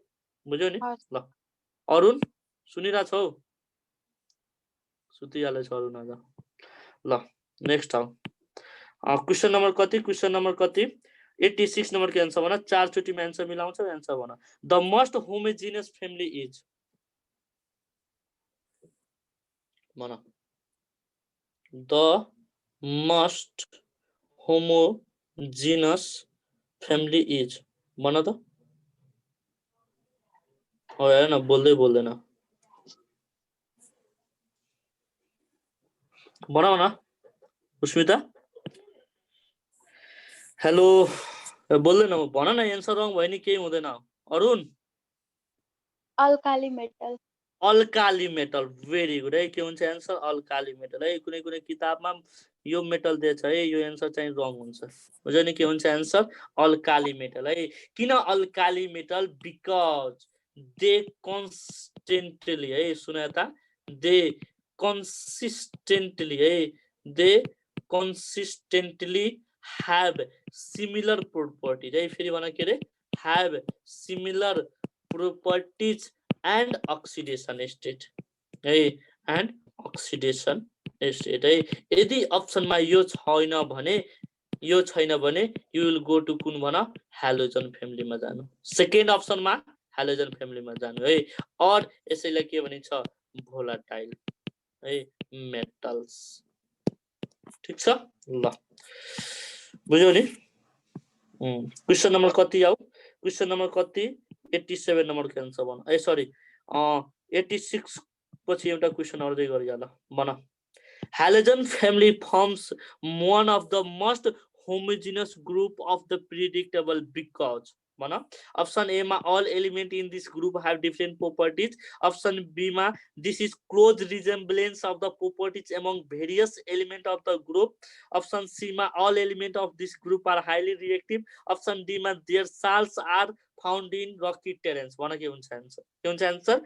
बुझ्यौ नि ल अरुण सुनिराछौ सुतिहालेछ अरुण आज ल नेक्स्ट आउ क्वेशन नम्बर कति 86 नम्बर के आन्सर भन चार चोटीमा आन्सर मिलाउँछ आन्सर भन the most homogeneous family is भन the most homogeneous family is भन त हो हेर न बोल्दैन भन उस्मिता हेलो बोल्दैन भन न एन्सर रङ भयो नि केही हुँदैन Arun alkali metal very good है के हुन्छ एन्सर अल्काली मेटल है कुनै कुनै किताबमा यो मेटल दिएछ है यो एन्सर चाहिँ रङ हुन्छ बुझ्यौ नि के हुन्छ एन्सर अल्काली मेटल है किन alkali metal because they consistently है सुन त they consistently have similar properties है फेरि भन के रे have similar properties and oxidation state है and oxidation state है यदि अप्सनमा यो छैन भने यो छैन भने यु विल गो टु कुन भन हेलोजन फ्यामिलीमा जानु सेकेन्ड अप्सनमा हेलोजन फ्यामिलीमा जानु है और यसैलाई के भनिन्छ भोलाटाइल है मेटल्स ठीक छ ल बुझ्यौ नि क्वेशन नम्बर कति आउ क्वेशन नम्बर कति 87 नम्बर के आन्सर भन ए सरी 86 पछि एउटा क्वेशन अर्दै गरिहाल भन Halogen family forms one of the most homogeneous group of the predictable because option A ma all element in this group have different properties. Option B ma this is close resemblance of the properties among various elements of the group. Option C ma all elements of this group are highly reactive. Option D ma their cells are found in rocky terrains. भन के हुन्छ आन्सर के हुन्छ आन्सर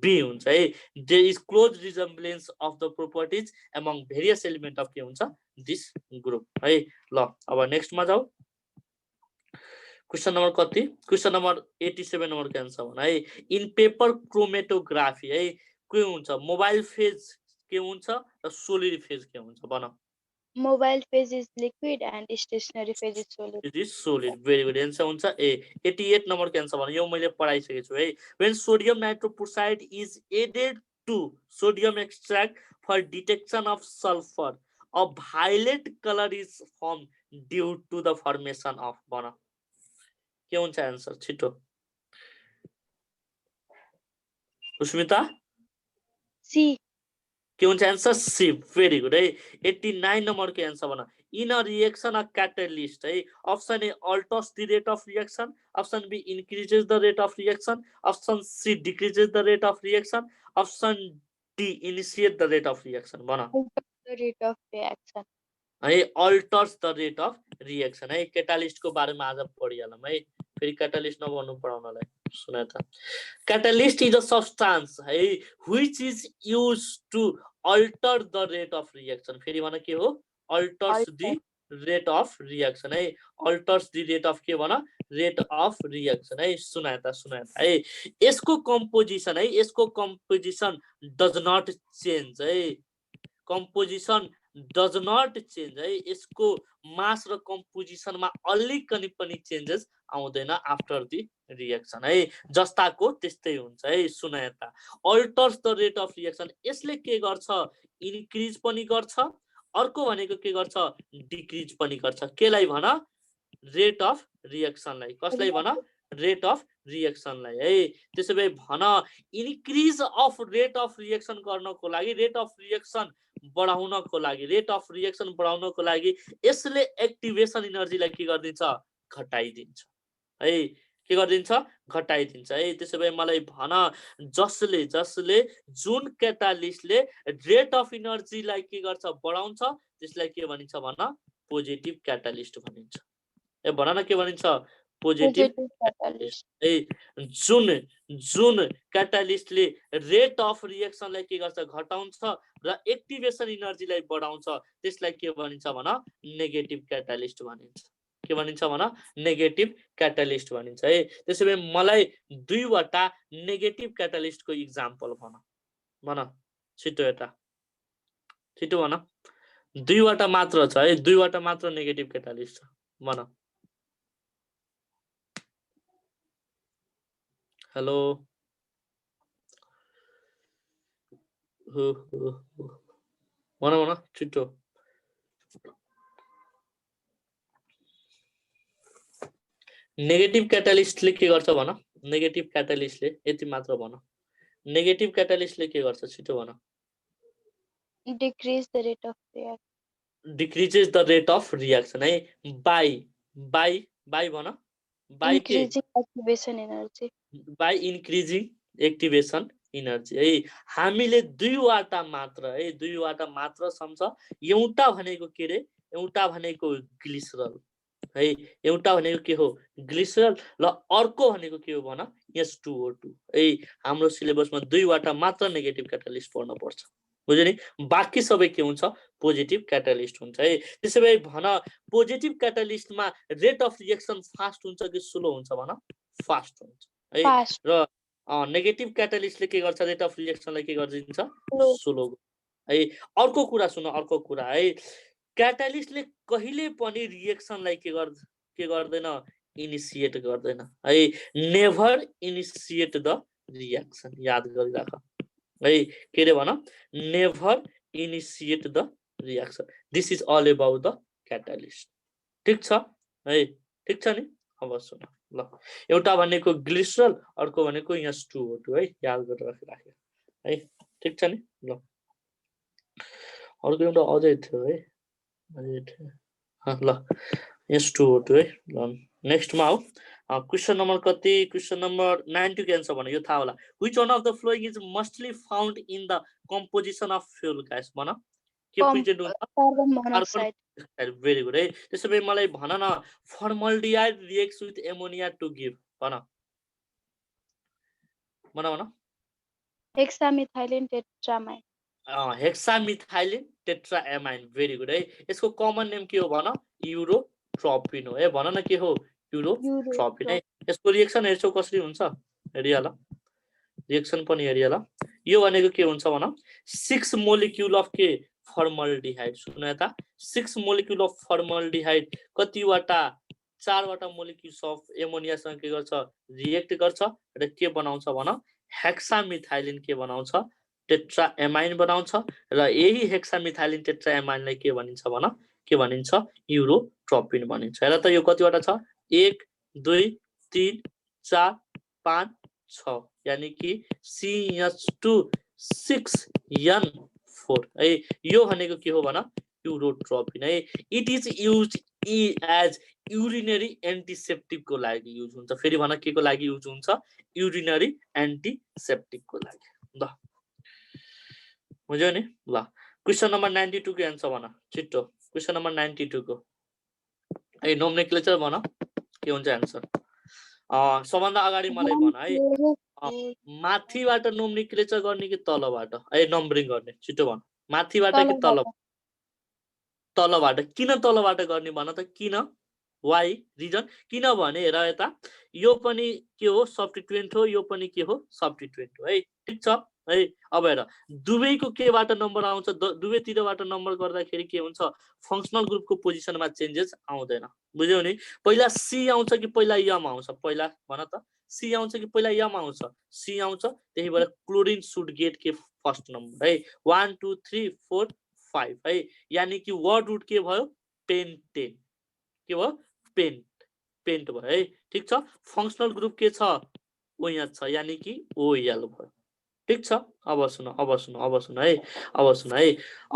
बी हुन्छ है there is close resemblance of the properties among various element of के हुन्छ this group है ल अब नेक्स्ट मा जाऊ क्वेशन नम्बर कति क्वेशन नम्बर 87 नम्बर के आन्सर भन है इन पेपर क्रोमेटोग्राफी है के हुन्छ मोबाइल फेज के हुन्छ र सोलिड फेज के हुन्छ भन Mobile phase is liquid and stationary phase is solid. It is solid. Very good. Answer हुन्छ A. 88 नम्बर के आन्सर भन यो मैले पढाइसकेको छु है when sodium nitroprusside is added to sodium extract for detection of sulfur a violet color is formed due to the formation of भन के हुन्छ आन्सर छिटो उस्मिता C. के हुन्छ आन्सर सी भेरी गुड है 89 नम्बर के आन्सर भन in a reaction a catalyst है option A alters the rate of reaction option B increases the rate of reaction option C decreases the rate of reaction option D initiate the rate of reaction भन The rate of reaction. है alters the rate of reaction है क्याटालिस्ट को बारेमा आज पढिहालौँ है फेरि क्याटालिस्ट नभन्नु पढाउनलाई सुन त catalyst is a substance है which is used to alter the rate of reaction फेरि भन के हो alters the rate of reaction है alters the rate of के भन rate of reaction है सुनाए त है यसको composition है यसको composition does not change है composition does not change है यसको मास र composition मा अलिकति पनि चेन्जेस आउँदैन आफ्टर द रिएक्सन है जस्ताको त्यस्तै हुन्छ है सुनाए त altars the rate of reaction यसले के गर्छ इन्क्रिज पनि गर्छ अर्को भनेको के गर्छ डिक्रिज पनि गर्छ केलाई भन रेट अफ रिएक्सनलाई कसलाई भन रेट अफ रिएक्सनलाई है त्यसैले भन increase of rate of reaction गर्नको लागि रेट अफ रिएक्सन बढाउनको लागि रेट अफ रिएक्सन बढाउनको लागि यसले एक्टिभेसन एनर्जीलाई के गर्दिन्छ घटाइदिन्छ है के गर्दिन्छ घटाइदिन्छ है त्यसैले मलाई भन जसले जसले जुन क्याटालिस्टले रेट अफ एनर्जीलाई के गर्छ बढाउँछ त्यसलाई के भनिन्छ भन पोजिटिभ क्याटालिस्ट भनिन्छ ए भन न के भनिन्छ पोजिटिभ क्याटालिस्ट है जुन जुन क्याटालिस्टले रेट अफ रिएक्सनलाई के गर्छ घटाउँछ र एक्टिभेसन एनर्जीलाई बढाउँछ त्यसलाई के भनिन्छ भन नेगेटिभ क्याटालिस्ट भनिन्छ के भनिन्छ भन नेगेटिभ क्याटालिस्ट भनिन्छ है त्यसैले मलाई दुईवटा नेगेटिभ क्याटालिस्टको एक्जाम्पल भन भन छिटो यता छिटो भन दुईवटा मात्र छ है दुईवटा मात्र नेगेटिभ क्याटालिस्ट छ भन हेलो भन भन छिटो नेगेटिभ क्याटालिस्टले के गर्छ भन नेगेटिभ क्याटालिस्टले यति मात्र भन नेगेटिभ क्याटालिस्टले के गर्छ छिटो भन Decrease the rate of reaction. Decreases the rate of reaction है बाई बाई बाई भन बाई के Increasing activation energy. By increasing activation energy है हामीले दुईवटा मात्र सम्झ एउटा भनेको के रे एउटा भनेको ग्लिसरल है एउटा भनेको के हो ग्लिसरल र अर्को भनेको के हो भन H2O2 है हाम्रो सिलेबसमा दुईवटा मात्र नेगेटिभ क्याटालिस्ट पढ्न पर्छ बुझ्यो नि बाकी सबै के हुन्छ पोजिटिभ क्याटालिस्ट हुन्छ है त्यसैले भन पोजिटिभ क्याटालिस्टमा रेट अफ रिएक्सन फास्ट हुन्छ कि स्लो हुन्छ भन फास्ट हुन्छ है Fast. र नेगेटिभ क्याटालिस्टले के गर्छ रेट अफ रिएक्सनलाई के गरिदिन्छ स्लो है अर्को कुरा सुन अर्को कुरा है क्याटालिस्टले कहिले पनि रिएक्सनलाई के गर्दैन इनिसिएट गर्दैन है नेभर इनिसिएट द रिएक्सन याद गरिराख है के अरे भन never initiate the reaction this is all about the catalyst ठीक छ है ठीक छ नि अब सुन ल एउटा भनेको ग्लिसरल अर्को भनेको यहाँ H2O2 है याद गरेर राखे है ठीक छ नि ल अर्को एउटा अझै थियो है ल H2O2 है ल नेक्स्टमा आऊ क्वेशन नम्बर कति क्वेशन नम्बर 92 के आन्सर भने यो थाहा होला which one of the following is mostly found in the composition of fuel gas भन के प्रेजेन्ट हुन्छ कार्बन मोनोक्साइड भेरी गुड है त्यसैले मलाई भन न formaldehyde reacts with ammonia to give भन hexamethylene tetramine hexamethylene tetraamine very good है यसको कमन नेम के हो भन युरोट्रोपिन हो है भन न के हो युरोट्रोपिन है यसको रिएक्सन हेर्छौ कसरी हुन्छ हेरिहाल रिएक्सन पनि हेरिहाल यो भनेको के हुन्छ भन 6 मोलिक्युल अफ के फर्मल्डिहाइड सुन यता 6 मोलिक्युल अफ फर्मल्डिहाइड कतिवटा 4 वटा मोलिक्युल्स अफ एमोनियासँग के गर्छ रिएक्ट गर्छ र के बनाउँछ भन हेक्सामिथाइलिन के बनाउँछ टेट्राएमाइन बनाउँछ र यही हेक्सामिथाइलिन टेट्राएमाइनलाई के भनिन्छ भन के भनिन्छ युरोट्रोपिन भनिन्छ हेर त यो कतिवटा छ 1 2 3 4 5 6 यानी कि CH2 6N4 है यो भनेको के हो भन युरोट्रोपिन है it is used as urinary antiseptic को लागि युज हुन्छ फेरि भन के को लागि युज हुन्छ युरिनरी एन्टिसेप्टिक को लागि ल बुझ्यौ नि ल क्वेशन नम्बर 92 को आन्सर भन छिटो क्वेशन नम्बर 92 को ए नोमेनक्लेचर भन के हुन्छ आन्सर सबभन्दा अगाडि मलाई भन है माथिबाट नोमेनक्लेचर गर्ने कि तलबाट ए नम्बरिङ गर्ने छिटो भन माथिबाट कि तलबाट किन तलबाट गर्ने भन त किन वाइ रिजन किनभने हेर यता यो पनि के हो सब्स्टिट्युएन्ट हो यो पनि के हो सब्स्टिट्युएन्ट हो है ठीक छ है अब हेर दुवैको केबाट नम्बर आउँछ दुवैतिरबाट नम्बर गर्दाखेरि के हुन्छ फंक्सनल ग्रुपको पोजिसनमा चेन्जेस आउँदैन बुझ्यौ नि पहिला सी आउँछ कि पहिला यम आउँछ पहिला भन त सी आउँछ कि पहिला यम आउँछ सी आउँछ त्यही भएर क्लोरिन शुड गेट के फर्स्ट नम्बर है 1 2 3 4 5 है यानी कि वर्ड रुट के भयो पेन्टेन के भयो पेन्ट भयो है ठीक छ फंक्सनल ग्रुप के छ ओ यहाँ छ यानी कि ओएल भयो ठीक छ अब सुन है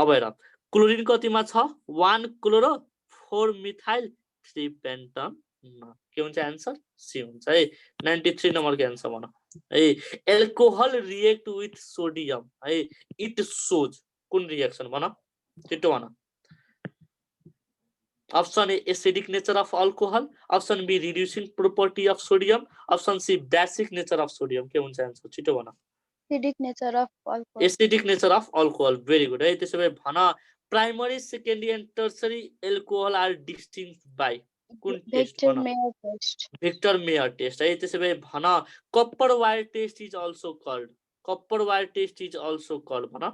अब हेर क्लोरिन कतिमा छ 1 क्लोरो 4 मिथाइल 3 पेन्टन के हुन्छ आन्सर सी हुन्छ है 93 नम्बर के आन्सर भन है एल्कोहल रिएक्ट विथ सोडियम है इट सोज कुन रिएक्सन भन छिटो भन option a acidic nature of alcohol option b reducing property of sodium option c basic nature of sodium के हुन्छ आन्सर छिटो भन acidic nature of alcohol very good है त्यसैले भन primary secondary and tertiary alcohol are distinct by कुन टेस्ट भन भिक्टर मेयर टेस्ट है त्यसैले भन copper wire test is also called copper wire test is also called भन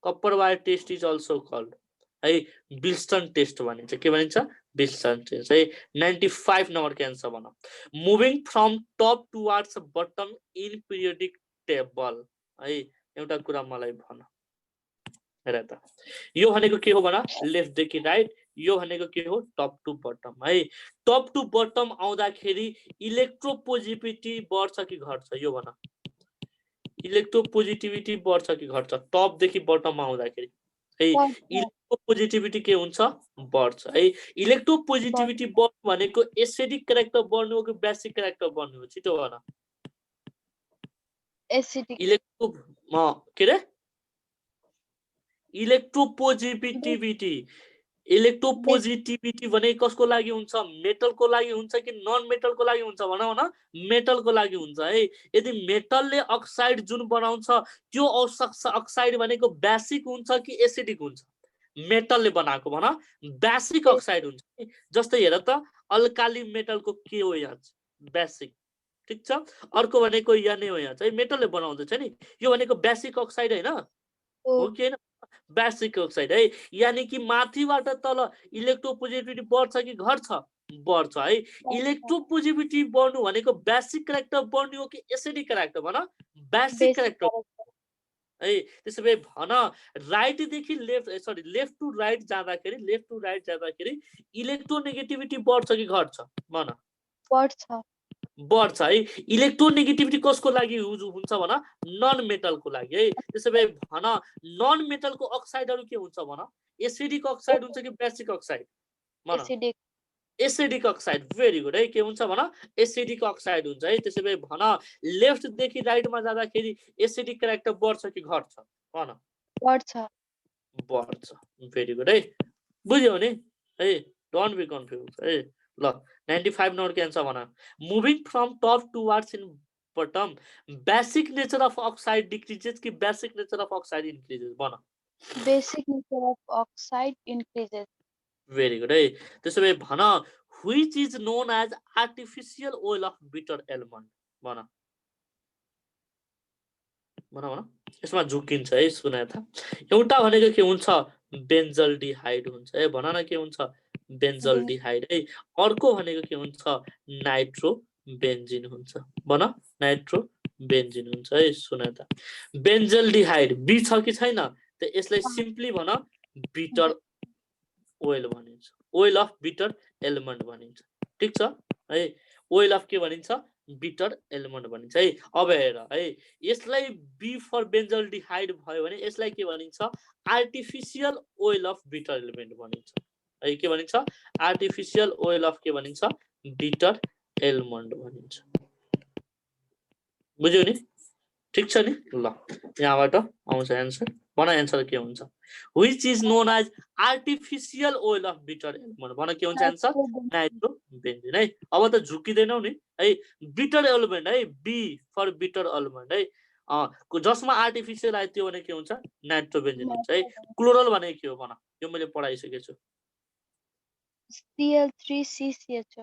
copper wire test is also called है बिल्स्टन टेस्ट भनिन्छ के भनिन्छ बिल्स्टन टेस्ट है 95 नम्बर के आन्सर भन moving from top towards bottom in periodic table है एउटा कुरा मलाई भन हेर त यो भनेको के हो भन लेफ्ट देखि राइट यो भनेको के हो टप टु बटम है टप टु बटम आउँदाखेरि इलेक्ट्रोपोजिटिभिटी बढ्छ कि घट्छ यो भन इलेक्ट्रोपोजिटिभिटी बढ्छ कि घट्छ टप देखि बटम आउँदाखेरि है इलेक्ट्रोपोजिटिभिटी के हुन्छ बढ्छ है इलेक्ट्रोपोजिटिभिटी बढ्नु भनेको एसिडिक क्यारेक्टर बढ्नु हो कि बेसिक क्यारेक्टर बढ्नु हो छिटो भन एसिडिक इलेक्ट्रोपोजिटिभिटी भने कसको लागि हुन्छ मेटलको लागि हुन्छ कि नन मेटलको लागि हुन्छ भनौँ न मेटलको लागि हुन्छ है यदि मेटलले अक्साइड जुन बनाउँछ त्यो अक्साइड भनेको बेसिक हुन्छ कि एसिडिक हुन्छ मेटलले बनाएको भन बेसिक अक्साइड हुन्छ जस्तै हेर त अल्काली मेटलको के हो यहाँ बेसिक ठीक छ अर्को भनेको या नै हो यहाँ चाहिँ मेटलले बनाउँदैछ नि यो भनेको बेसिक अक्साइड हैन हो कि हैन बेसिक अक्साइड है यानी कि माथिबाट तल इलेक्ट्रोपोजिटिभिटी बढ्छ कि घट्छ बढ्छ है इलेक्ट्रोपोजिटिभिटी बढ्नु भनेको बेसिक क्यारेक्टर बढ्नु हो कि एसिडिक क्यारेक्टर भन बेसिक बेसिक क्यारेक्टर है त्यसो भए भन राइटदेखि लेफ्ट टु राइट जाँदाखेरि इलेक्ट्रोनेगेटिभिटी बढ्छ कि घट्छ भन बढ्छ बढ्छ है इलेक्ट्रोनेगेटिभिटी कसको लागि हुन्छ भन नन मेटलको लागि है त्यसो भए भन नन मेटलको अक्साइडहरू के हुन्छ भन एसिडिक अक्साइड हुन्छ कि बेसिक अक्साइड भन acidic acidic oxide very good है के हुन्छ भन एसिडिक अक्साइड हुन्छ है त्यसो भए भन लेफ्टदेखि राइटमा जाँदाखेरि एसिडिक क्यारेक्टर बढ्छ कि घट्छ भन बढ्छ बढ्छ भेरी गुड है बुझ्यौ नि है डोन्ट बी कन्फ्युज है ल 95 नम्बर के आन्सर भन moving from top towards in bottom basic nature of oxide decreases कि basic nature of oxide increases भन basic nature of oxide increases very good है त्यसो भए भन which is known as artificial oil of bitter almond भन भन भन यसमा झुकिन्छ है सुना था एउटा भनेको के हुन्छ बेन्जल्डिहाइड हुन्छ है भन न के हुन्छ बेन्जल्डिहाइड है अर्को भनेको के हुन्छ नाइट्रो बेन्जिन हुन्छ भन नाइट्रो बेन्जिन हुन्छ है सुना था बेन्जल्डिहाइड बी छ कि छैन त यसलाई सिम्पली भन बिटर ओइल भनिन्छ ओइल अफ बिटर एलमन्ड भनिन्छ ठीक छ है ओइल अफ के भनिन्छ बिटर एलमन्ड भनिन्छ है अब हेर है यसलाई बी फर बेन्जल्डिहाइड भयो भने यसलाई के भनिन्छ आर्टिफिसियल ओइल अफ बिटर एलमन्ड भनिन्छ है के भनिन्छ आर्टिफिसियल ओइल अफ के भनिन्छ बिटर एलमन्ड भनिन्छ बुझ्यौ नि ठीक छ नि ल यहाँबाट आउँछ एन्सर भन एन्सर के हुन्छ which is known as artificial oil of bitter almond भन के हुन्छ एन्सर नाइट्रो बेन्जिन है अब त झुकिँदैनौ नि है बिटर एलमन्ड है बी फर बिटर एलमन्ड है जसमा आर्टिफिसियल आयो त्यो भने के हुन्छ नाइट्रो बेन्जिन हुन्छ है क्लोरल भनेको के हो भन यो मैले पढाइसकेको छु Cl3CCH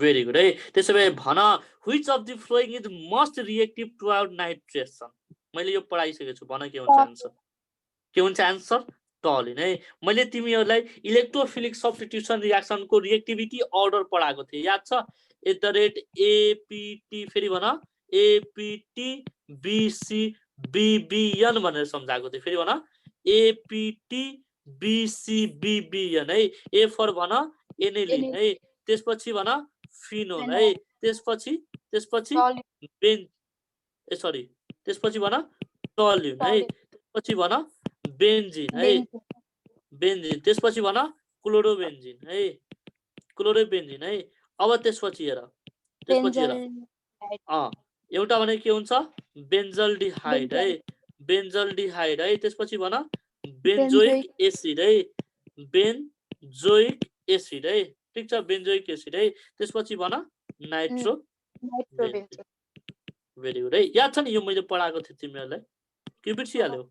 भेरी गुड है त्यसो भए भन which of the following is most reactive toward nitration मैले यो पढाइसकेको छु भन के हुन्छ आन्सर के हुन्छ आन्सर टलिन है मैले तिमीहरूलाई इलेक्ट्रोफिलिक सब्स्टिट्युसन रियाक्सनको रिएक्टिभिटी अर्डर पढाएको थिएँ याद छ @APT फेरि भन APT BC BBN भनेर सम्झाएको थिएँ फेरि भन APT BC BBN है ए फर भन एनिलिन है त्यसपछि भन फिनोल है त्यसपछि त्यसपछि भन टोल्युन है त्यसपछि भन बेन्जिन है बेन्जिन त्यसपछि भन क्लोरोबेन्जिन है क्लोरोबेन्जिन है अब त्यसपछि हेर एउटा भने के हुन्छ बेन्जल्डिहाइड है बेन्जल्डिहाइड है त्यसपछि भन बेन्जोइक एसिड है बेन्जोइक एसिड है ठीक छ बेन्जोइक एसिड है त्यसपछि भन नाइट्रो भेरी गुड है याद छ नि यो मैले पढाएको थिएँ तिमीहरूलाई के बिर्सिहाल्यौ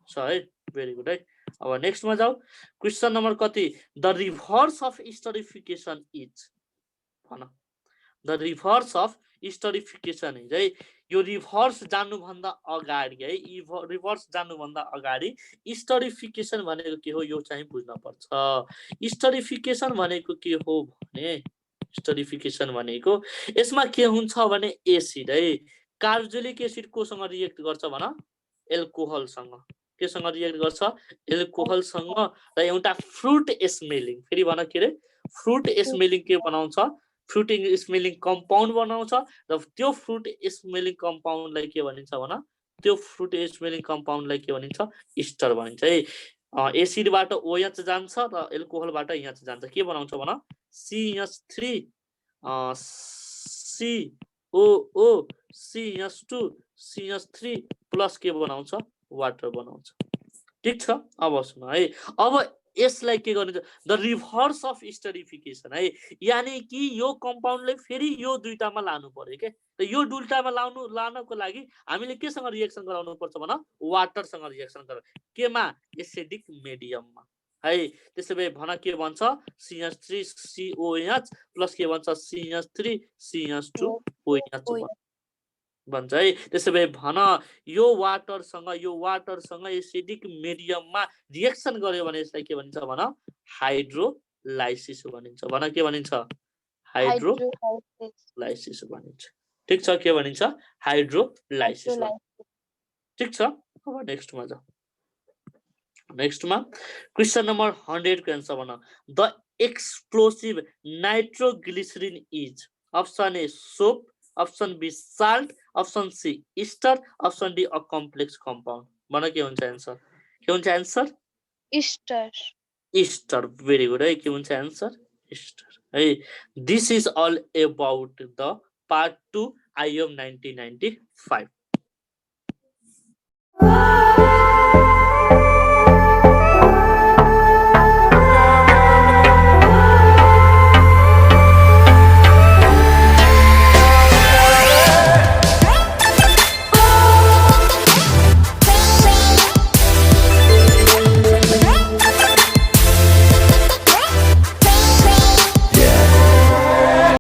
छ है भेरी गुड है अब नेक्स्टमा जाऊ क्वेसन नम्बर कति द रिभर्स अफ स्टरिफिकेसन इज भन द रिभर्स अफ स्टरिफिकेसन इज है यो रिभर्स जान्नुभन्दा अगाडि है रिभर्स जान्नुभन्दा अगाडि स्टरिफिकेसन भनेको के हो यो चाहिँ बुझ्न पर्छ स्टरिफिकेसन भनेको के हो भने स्टरिफिकेसन भनेको यसमा के हुन्छ भने एसिड है कार्बोक्सिलिक एसिड कोसँग रिएक्ट गर्छ भन एल्कोहलसँग केसँग रिएक्ट गर्छ एल्कोहलसँग र एउटा फ्रुट स्मेलिङ फेरि भन के रे फ्रुट स्मेलिङ के बनाउँछ फ्रुटिङ स्मेलिङ कम्पाउन्ड बनाउँछ र त्यो फ्रुट स्मेलिङ कम्पाउन्डलाई के भनिन्छ भन त्यो फ्रुट स्मेलिङ कम्पाउन्डलाई के भनिन्छ इस्टर भनिन्छ है एसिडबाट OH जान्छ र एल्कोहलबाट यहाँ जान्छ के बनाउँछ भन CH3 COO CH2 CH3 plus के बनाउँछ वाटर बनाउँछ ठीक छ अब सुन है अब यसलाई के गर्नु द रिभर्स अफ स्टरिफिकेसन है यानी कि यो कम्पाउन्डलाई फेरि यो दुईटामा लानु पर्यो के त यो दुईटामा लानको लागि हामीले केसँग रिएक्सन गराउनु पर्छ भन वाटरसँग रिएक्सन गर केमा एसिडिक मिडियममा है त्यसो भए भन के भन्छ CH3COH प्लस के भन्छ CH3CH2OH भन्छ है। त्यसो भए भन यो वाटरसँग एसिडिक मिडियममा रिएक्सन गर्यो भने यसलाई के भनिन्छ भन हाइड्रोलाइसिस भनिन्छ। भन के भनिन्छ हाइड्रोलाइसिस भनिन्छ। ठीक छ के भनिन्छ हाइड्रोलाइसिस भनिन्छ। ठीक छ अब नेक्स्टमा जाऊ। नेक्स्टमा क्वेशन नम्बर 100 को आन्सर भन the explosive nitroglycerin is option A soap option B salt option C ester option D a complex compound भन के हुन्छ आन्सर के हुन्छ आन्सर ईस्टर भेरी गुड है के हुन्छ आन्सर ईस्टर है। This is all about the part 2 IM 1995